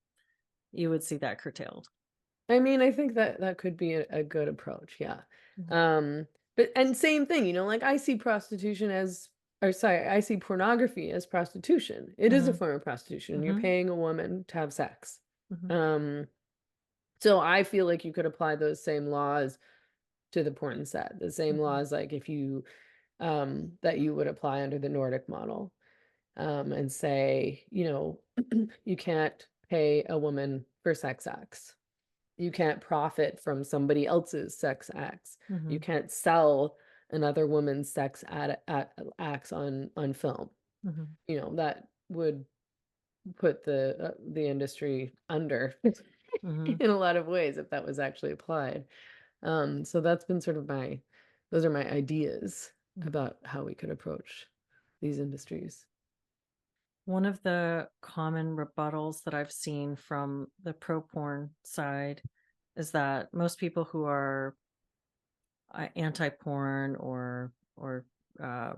Speaker 1: you would see that curtailed.
Speaker 2: I mean, I think that that could be a good approach, yeah.
Speaker 1: Mhm.
Speaker 2: Um, but and same thing, you know, like I see prostitution as, or sorry, I see pornography as prostitution. It is a
Speaker 1: Mhm.
Speaker 2: form of prostitution. You're
Speaker 1: Mhm.
Speaker 2: paying a woman to have sex.
Speaker 1: Mhm.
Speaker 2: Um, so I feel like you could apply those same laws to the porn set, the same
Speaker 1: Mhm.
Speaker 2: laws like if you that you would apply under the Nordic model. And say, you know, you can't pay a woman for sex acts. You can't profit from somebody else's sex acts. You
Speaker 1: Mhm.
Speaker 2: can't sell another woman's acts on film.
Speaker 1: Mhm.
Speaker 2: You know, that would put the industry under
Speaker 1: Mhm.
Speaker 2: in a lot of ways if that was actually applied. So that's been sort of those are my ideas
Speaker 1: Mhm.
Speaker 2: about how we could approach these industries.
Speaker 1: One of the common rebuttals that I've seen from the pro porn side is that most people who are anti porn or uh,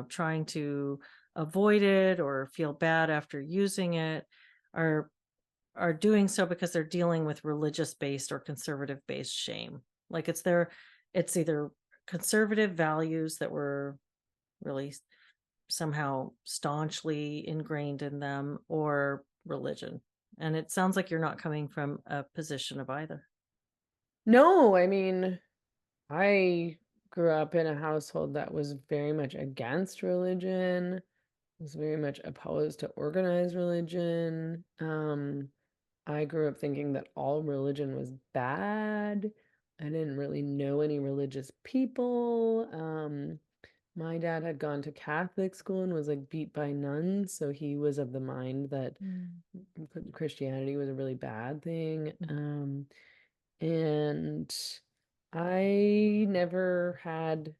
Speaker 1: trying to avoid it or feel bad after using it are doing so because they're dealing with religious based or conservative based shame. Like it's either conservative values that were really somehow staunchly ingrained in them, or religion. And it sounds like you're not coming from a position of either.
Speaker 2: No, I mean, I grew up in a household that was very much against religion, was very much opposed to organized religion. I grew up thinking that all religion was bad. I didn't really know any religious people. My dad had gone to Catholic school and was like beat by nuns, so he was of the mind that Christianity was a really bad thing. And I never had,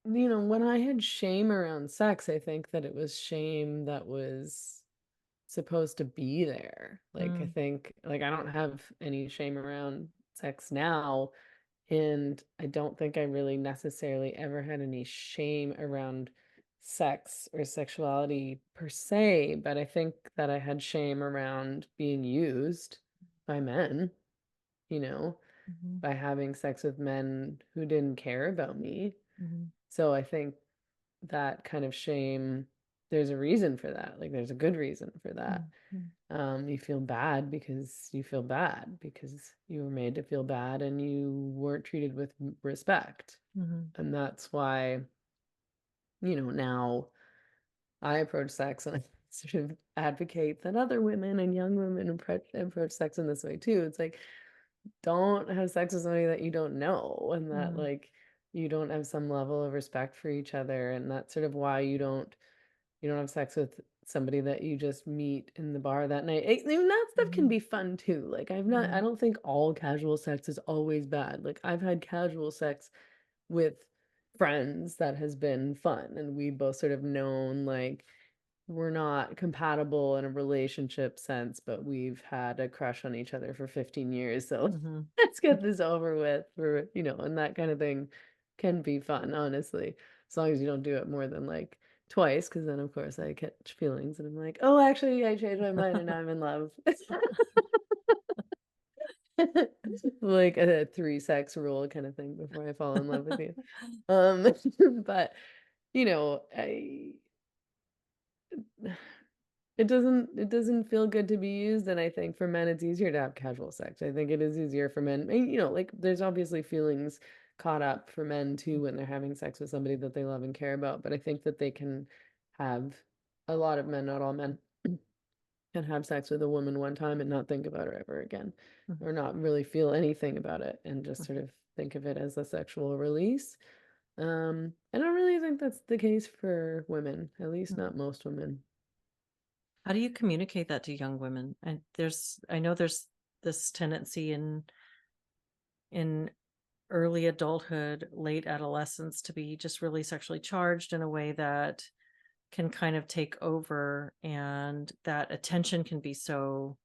Speaker 2: when I had shame around sex, I think that it was shame that was supposed to be there. Like, I
Speaker 1: Mm,
Speaker 2: think, like, I don't have any shame around sex now, and I don't think I really necessarily ever had any shame around sex or sexuality per se, but I think that I had shame around being used by men, you know,
Speaker 1: mhm,
Speaker 2: by having sex with men who didn't care about me.
Speaker 1: mhm,
Speaker 2: So I think that kind of shame, there's a reason for that. Like, there's a good reason for that.
Speaker 1: mhm, mhm,
Speaker 2: You feel bad because you feel bad because you were made to feel bad and you weren't treated with respect.
Speaker 1: mhm,
Speaker 2: And that's why, now I approach sex and I sort of advocate that other women and young women approach sex in this way too. It's like, don't have sex with somebody that you don't know, and that
Speaker 1: mhm,
Speaker 2: like you don't have some level of respect for each other, and that's sort of why you don't have sex with somebody that you just meet in the bar that night. I mean, that stuff can
Speaker 1: mhm,
Speaker 2: be fun too. Like, I
Speaker 1: mhm,
Speaker 2: don't think all casual sex is always bad. Like, I've had casual sex with friends that has been fun, and we both sort of known like we're not compatible in a relationship sense, but we've had a crush on each other for 15 years. So
Speaker 1: mhm.
Speaker 2: let's get this over with and that kind of thing can be fun, honestly, as long as you don't do it more than like twice, because then of course I catch feelings and I'm like, oh, actually, I changed my mind and now I'm in love. Like a three sex rule kind of thing before I fall in love with you. Um, but I it doesn't feel good to be used, and I think for men it's easier to have casual sex. I think it is easier for men. And, like there's obviously feelings caught up for men too when they're having sex with somebody that they love and care about, but I think that they can have a lot of men, not all men, can have sex with a woman one time and not think about her ever again,
Speaker 1: Mhm,
Speaker 2: or not really feel anything about it and just
Speaker 1: mhm,
Speaker 2: sort of think of it as a sexual release. I don't really think that's the case for women, at least
Speaker 1: mhm.
Speaker 2: not most women.
Speaker 1: How do you communicate that to young women? And I know there's this tendency in early adulthood, late adolescence to be just really sexually charged in a way that can kind of take over, and that attention can be so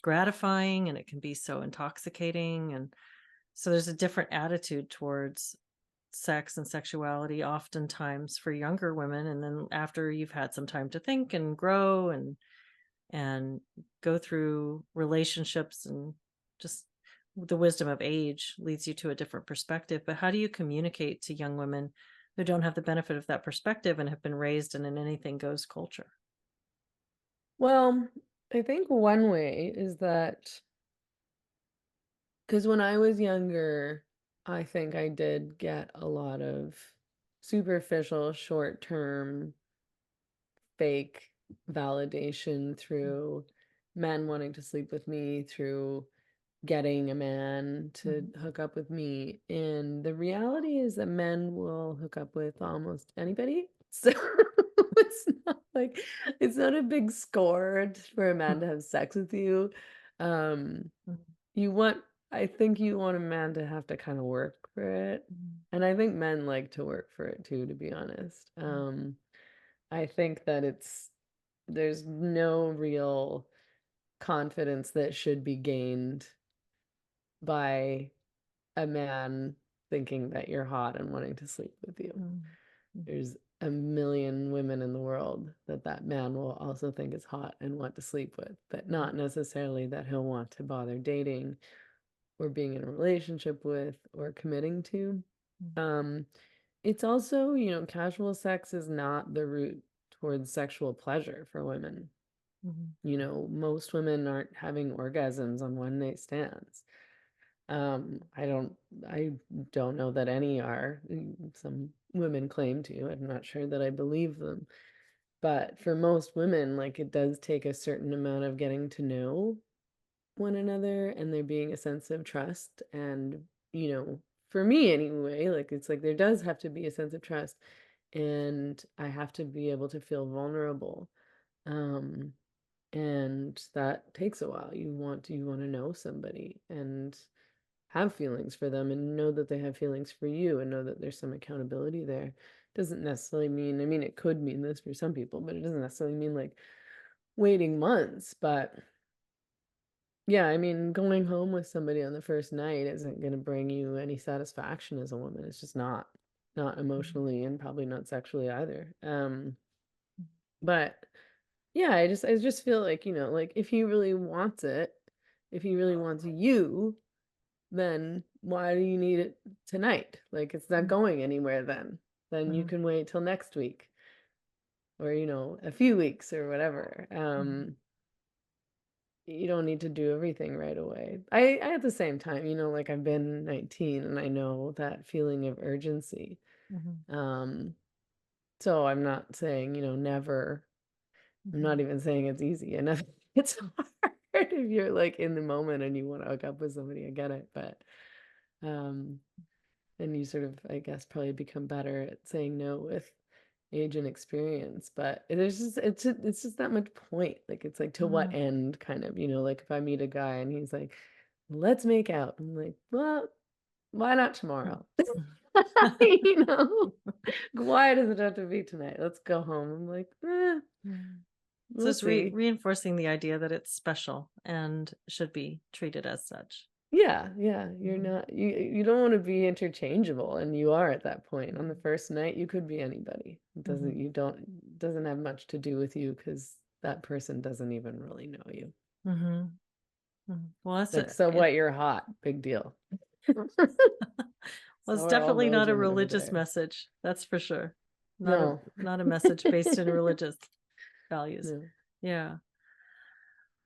Speaker 1: gratifying and it can be so intoxicating. And so there's a different attitude towards sex and sexuality oftentimes for younger women, and then after you've had some time to think and grow and go through relationships, and just the wisdom of age leads you to a different perspective. But how do you communicate to young women who don't have the benefit of that perspective and have been raised in an anything goes culture?
Speaker 2: Well, I think one way is that because when I was younger, I think I did get a lot of superficial, short-term, fake validation through men wanting to sleep with me, through getting a man to
Speaker 1: Mhm,
Speaker 2: hook up with me. And the reality is that men will hook up with almost anybody. So it's not a big score for a man to have sex with you. Um,
Speaker 1: mhm,
Speaker 2: you want, I think you want a man to have to kind of work for it.
Speaker 1: mhm,
Speaker 2: And I think men like to work for it too, to be honest. I think that there's no real confidence that should be gained by a man thinking that you're hot and wanting to sleep with you.
Speaker 1: Mm.
Speaker 2: There's a million women in the world that man will also think is hot and want to sleep with, but not necessarily that he'll want to bother dating or being in a relationship with or committing to. It's also, casual sex is not the route towards sexual pleasure for women. Most women aren't having orgasms on one night stands. I don't know that any are. Some women claim to. I'm not sure that I believe them. But for most women, like, it does take a certain amount of getting to know one another and there being a sense of trust. And, for me anyway, like, it's like there does have to be a sense of trust, and I have to be able to feel vulnerable. Um, and that takes a while. You want to know somebody and have feelings for them and know that they have feelings for you and know that there's some accountability there. Doesn't necessarily mean, I mean, it could mean this for some people, but it doesn't necessarily mean like waiting months. But yeah, I mean, going home with somebody on the first night isn't going to bring you any satisfaction as a woman. It's just not emotionally and probably not sexually either. But yeah, I just feel like, like if he really wants it, if he really wants you, then why do you need it tonight? Like, it's not going anywhere then. Then you can wait till next week or, a few weeks or whatever. You don't need to do everything right away. I at the same time, like, I've been 19 and I know that feeling of urgency. So I'm not saying, never. I'm not even saying it's easy. And it's hard if you're like in the moment and you want to hook up with somebody. I get it, but and you sort of, I guess, probably become better at saying no with age and experience. But it's just that much point. Like, it's like, to what end, kind of, like if I meet a guy and he's like, let's make out, I'm like, well, why not tomorrow? Why does it have to be tonight? Let's go home. I'm like,
Speaker 1: So
Speaker 2: we'll
Speaker 1: it's
Speaker 2: see.
Speaker 1: reinforcing the idea that it's special and should be treated as such.
Speaker 2: Yeah, you're not, you don't want to be interchangeable, and you are at that point. On the first night, you could be anybody. It doesn't have much to do with you because that person doesn't even really know you.
Speaker 1: Well, that's
Speaker 2: Like, so what, you're hot, big deal.
Speaker 1: Well, it's
Speaker 2: So are all
Speaker 1: definitely
Speaker 2: those
Speaker 1: not a
Speaker 2: women over
Speaker 1: religious
Speaker 2: there.
Speaker 1: message, that's for sure.
Speaker 2: No.
Speaker 1: Not a message based in religious values.
Speaker 2: No.
Speaker 1: Yeah.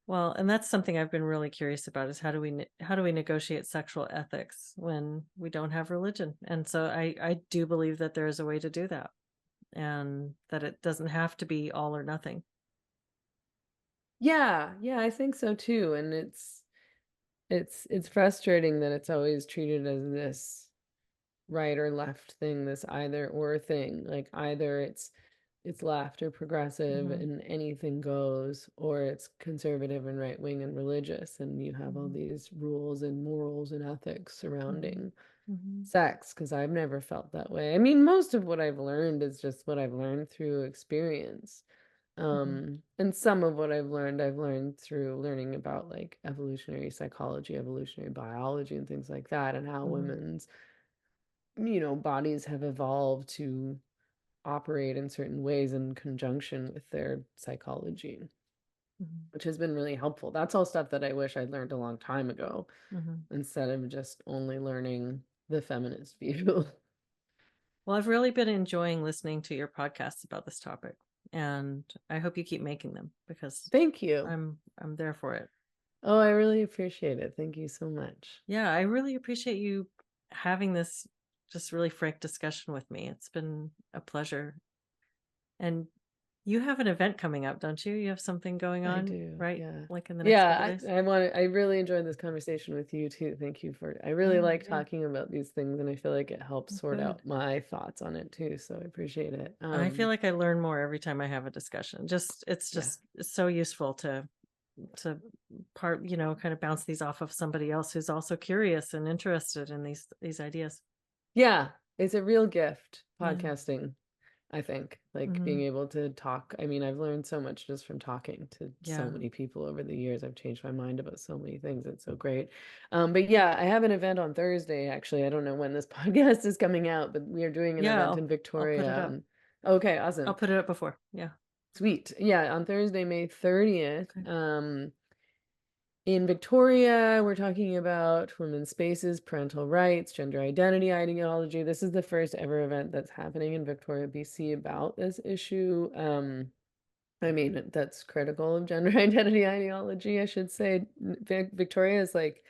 Speaker 1: Well, and that's something I've been really curious about, is how do we negotiate sexual ethics when we don't have religion? And so I do believe that there is a way to do that, and that it doesn't have to be all or nothing.
Speaker 2: Yeah, I think so too. And it's frustrating that it's always treated as this right or left thing, this either or thing. Like, either it's left or progressive and anything goes, or it's conservative and right wing and religious, and you have all these rules and morals and ethics surrounding sex. Because I've never felt that way. I mean, most of what I've learned is just what I've learned through experience. And some of what I've learned through learning about like evolutionary psychology, evolutionary biology, and things like that, and how women's bodies have evolved to operate in certain ways in conjunction with their psychology, which has been really helpful. That's all stuff that I wish I'd learned a long time ago, instead of just only learning the feminist view.
Speaker 1: Well, I've really been enjoying listening to your podcasts about this topic, and I hope you keep making them, because
Speaker 2: Thank you.
Speaker 1: I'm there for it.
Speaker 2: Oh, I really appreciate it. Thank you so much.
Speaker 1: Yeah, I really appreciate you having this just really frank discussion with me. It's been a pleasure. And you have an event coming up, don't you? You have something going on,
Speaker 2: I do,
Speaker 1: right?
Speaker 2: yeah.
Speaker 1: Like in the next couple
Speaker 2: Yeah,
Speaker 1: days?
Speaker 2: I really enjoyed this conversation with you too. Thank you I really
Speaker 1: Oh,
Speaker 2: like
Speaker 1: yeah.
Speaker 2: talking about these things, and I feel like it helps sort
Speaker 1: Good.
Speaker 2: out my thoughts on it too. So I appreciate it.
Speaker 1: I feel like I learn more every time I have a discussion. It's so useful to kind of bounce these off of somebody else who's also curious and interested in these ideas.
Speaker 2: Yeah, it's a real gift,
Speaker 1: Yeah.
Speaker 2: podcasting. I think, like being
Speaker 1: Mhm.
Speaker 2: able to talk. I mean, I've learned so much just from talking to so
Speaker 1: Yeah.
Speaker 2: many people over the years. I've changed my mind about so many things. It's so great. But yeah, I have an event on Thursday, actually. I don't know when this podcast is coming out, but we are doing an
Speaker 1: Yeah,
Speaker 2: event in
Speaker 1: I'll put it
Speaker 2: Victoria.
Speaker 1: up.
Speaker 2: Okay,
Speaker 1: I'll
Speaker 2: awesome.
Speaker 1: put it up before. Yeah.
Speaker 2: Sweet. Yeah, on Thursday, May 30th.
Speaker 1: Okay.
Speaker 2: In Victoria, we're talking about women's spaces, parental rights, gender identity ideology. This is the first ever event that's happening in Victoria, BC about this issue. I mean, that's critical of gender identity ideology, I should say. Victoria is like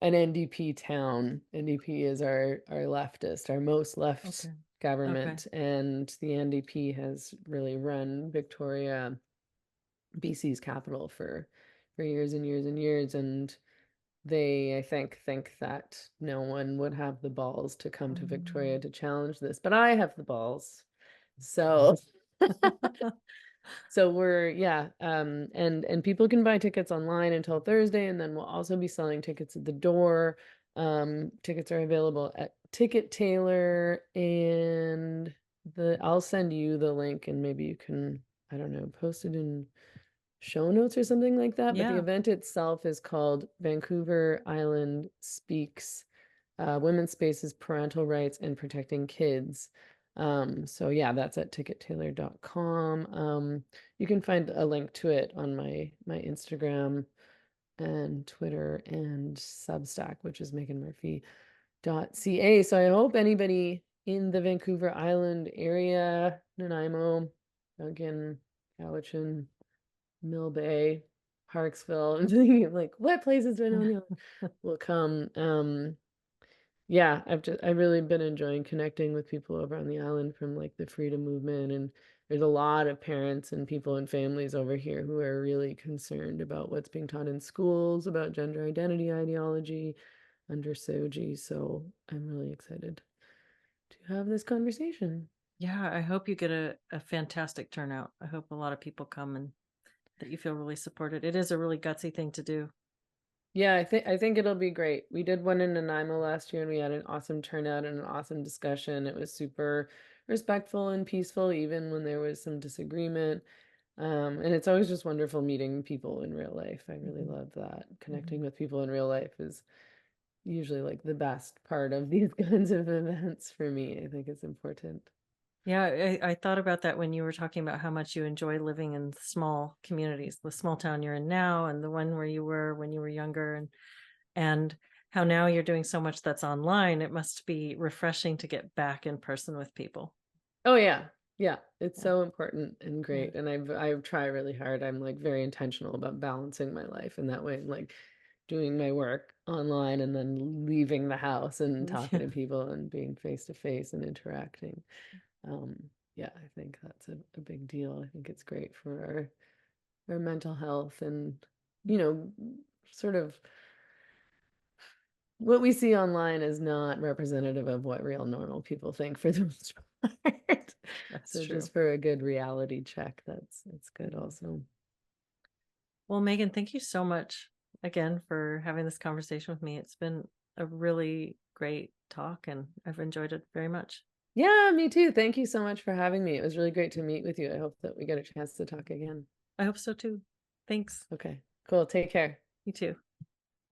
Speaker 2: an NDP town. NDP is our leftist, our most left
Speaker 1: Okay. Okay.
Speaker 2: government, and the NDP has really run Victoria, BC's capital for years and years and years, and they, I think that no one would have the balls to come to Victoria
Speaker 1: Mm.
Speaker 2: to challenge this, but I have the balls. So so we're yeah, and people can buy tickets online until Thursday, and then we'll also be selling tickets at the door. Tickets are available at Ticket Tailor, and I'll send you the link, and maybe you can, I don't know, post it in show notes or something like that. But the
Speaker 1: Yeah.
Speaker 2: event itself is called Vancouver Island Speaks, Women's Spaces, Parental Rights, and Protecting Kids. So yeah, that's at tickettailor.com. You can find a link to it on my Instagram and Twitter and Substack, which is meganmurphy.ca. So I hope anybody in the Vancouver Island area, Nanaimo, Duncan, Cowichan, Mill Bay, Parksville, I'm thinking like, what places do I know on the island will come. Yeah, I've really been enjoying connecting with people over on the island from like the freedom movement, and there's a lot of parents and people and families over here who are really concerned about what's being taught in schools about gender identity ideology under SOGI. So I'm really excited to have this conversation.
Speaker 1: Yeah, I hope you get a fantastic turnout. I hope a lot of people come and that you feel really supported. It is a really gutsy thing to do.
Speaker 2: Yeah, I think it'll be great. We did one in Nanaimo last year and we had an awesome turnout and an awesome discussion. It was super respectful and peaceful, even when there was some disagreement. And it's always just wonderful meeting people in real life. I really
Speaker 1: Mhm.
Speaker 2: love that. Connecting
Speaker 1: Mhm.
Speaker 2: with people in real life is usually like the best part of these kinds of events for me. I think it's important.
Speaker 1: Yeah, I thought about that when you were talking about how much you enjoy living in small communities, the small town you're in now and the one where you were when you were younger, and how now you're doing so much that's online. It must be refreshing to get back in person with people.
Speaker 2: Oh yeah. Yeah, it's
Speaker 1: Yeah.
Speaker 2: so important and
Speaker 1: Yeah.
Speaker 2: great. And I've tried really hard. I'm like very intentional about balancing my life in that way. I'm like doing my work online and then leaving the house and talking
Speaker 1: Yeah.
Speaker 2: to people and being face to face and interacting. Um, yeah, I think that's a big deal. I think it's great for our mental health and, you know, sort of what we see online is not representative of what real normal people think for the most part.
Speaker 1: That's
Speaker 2: So
Speaker 1: true.
Speaker 2: just for a good reality check, that's good
Speaker 1: Mhm.
Speaker 2: also.
Speaker 1: Well, Megan, thank you so much again for having this conversation with me. It's been a really great talk and I've enjoyed it very much.
Speaker 2: Yeah, me too. Thank you so much for having me. It was really great to meet with you. I hope that we get a chance to talk again.
Speaker 1: I hope so too. Thanks.
Speaker 2: Okay, cool. Take care.
Speaker 1: You too.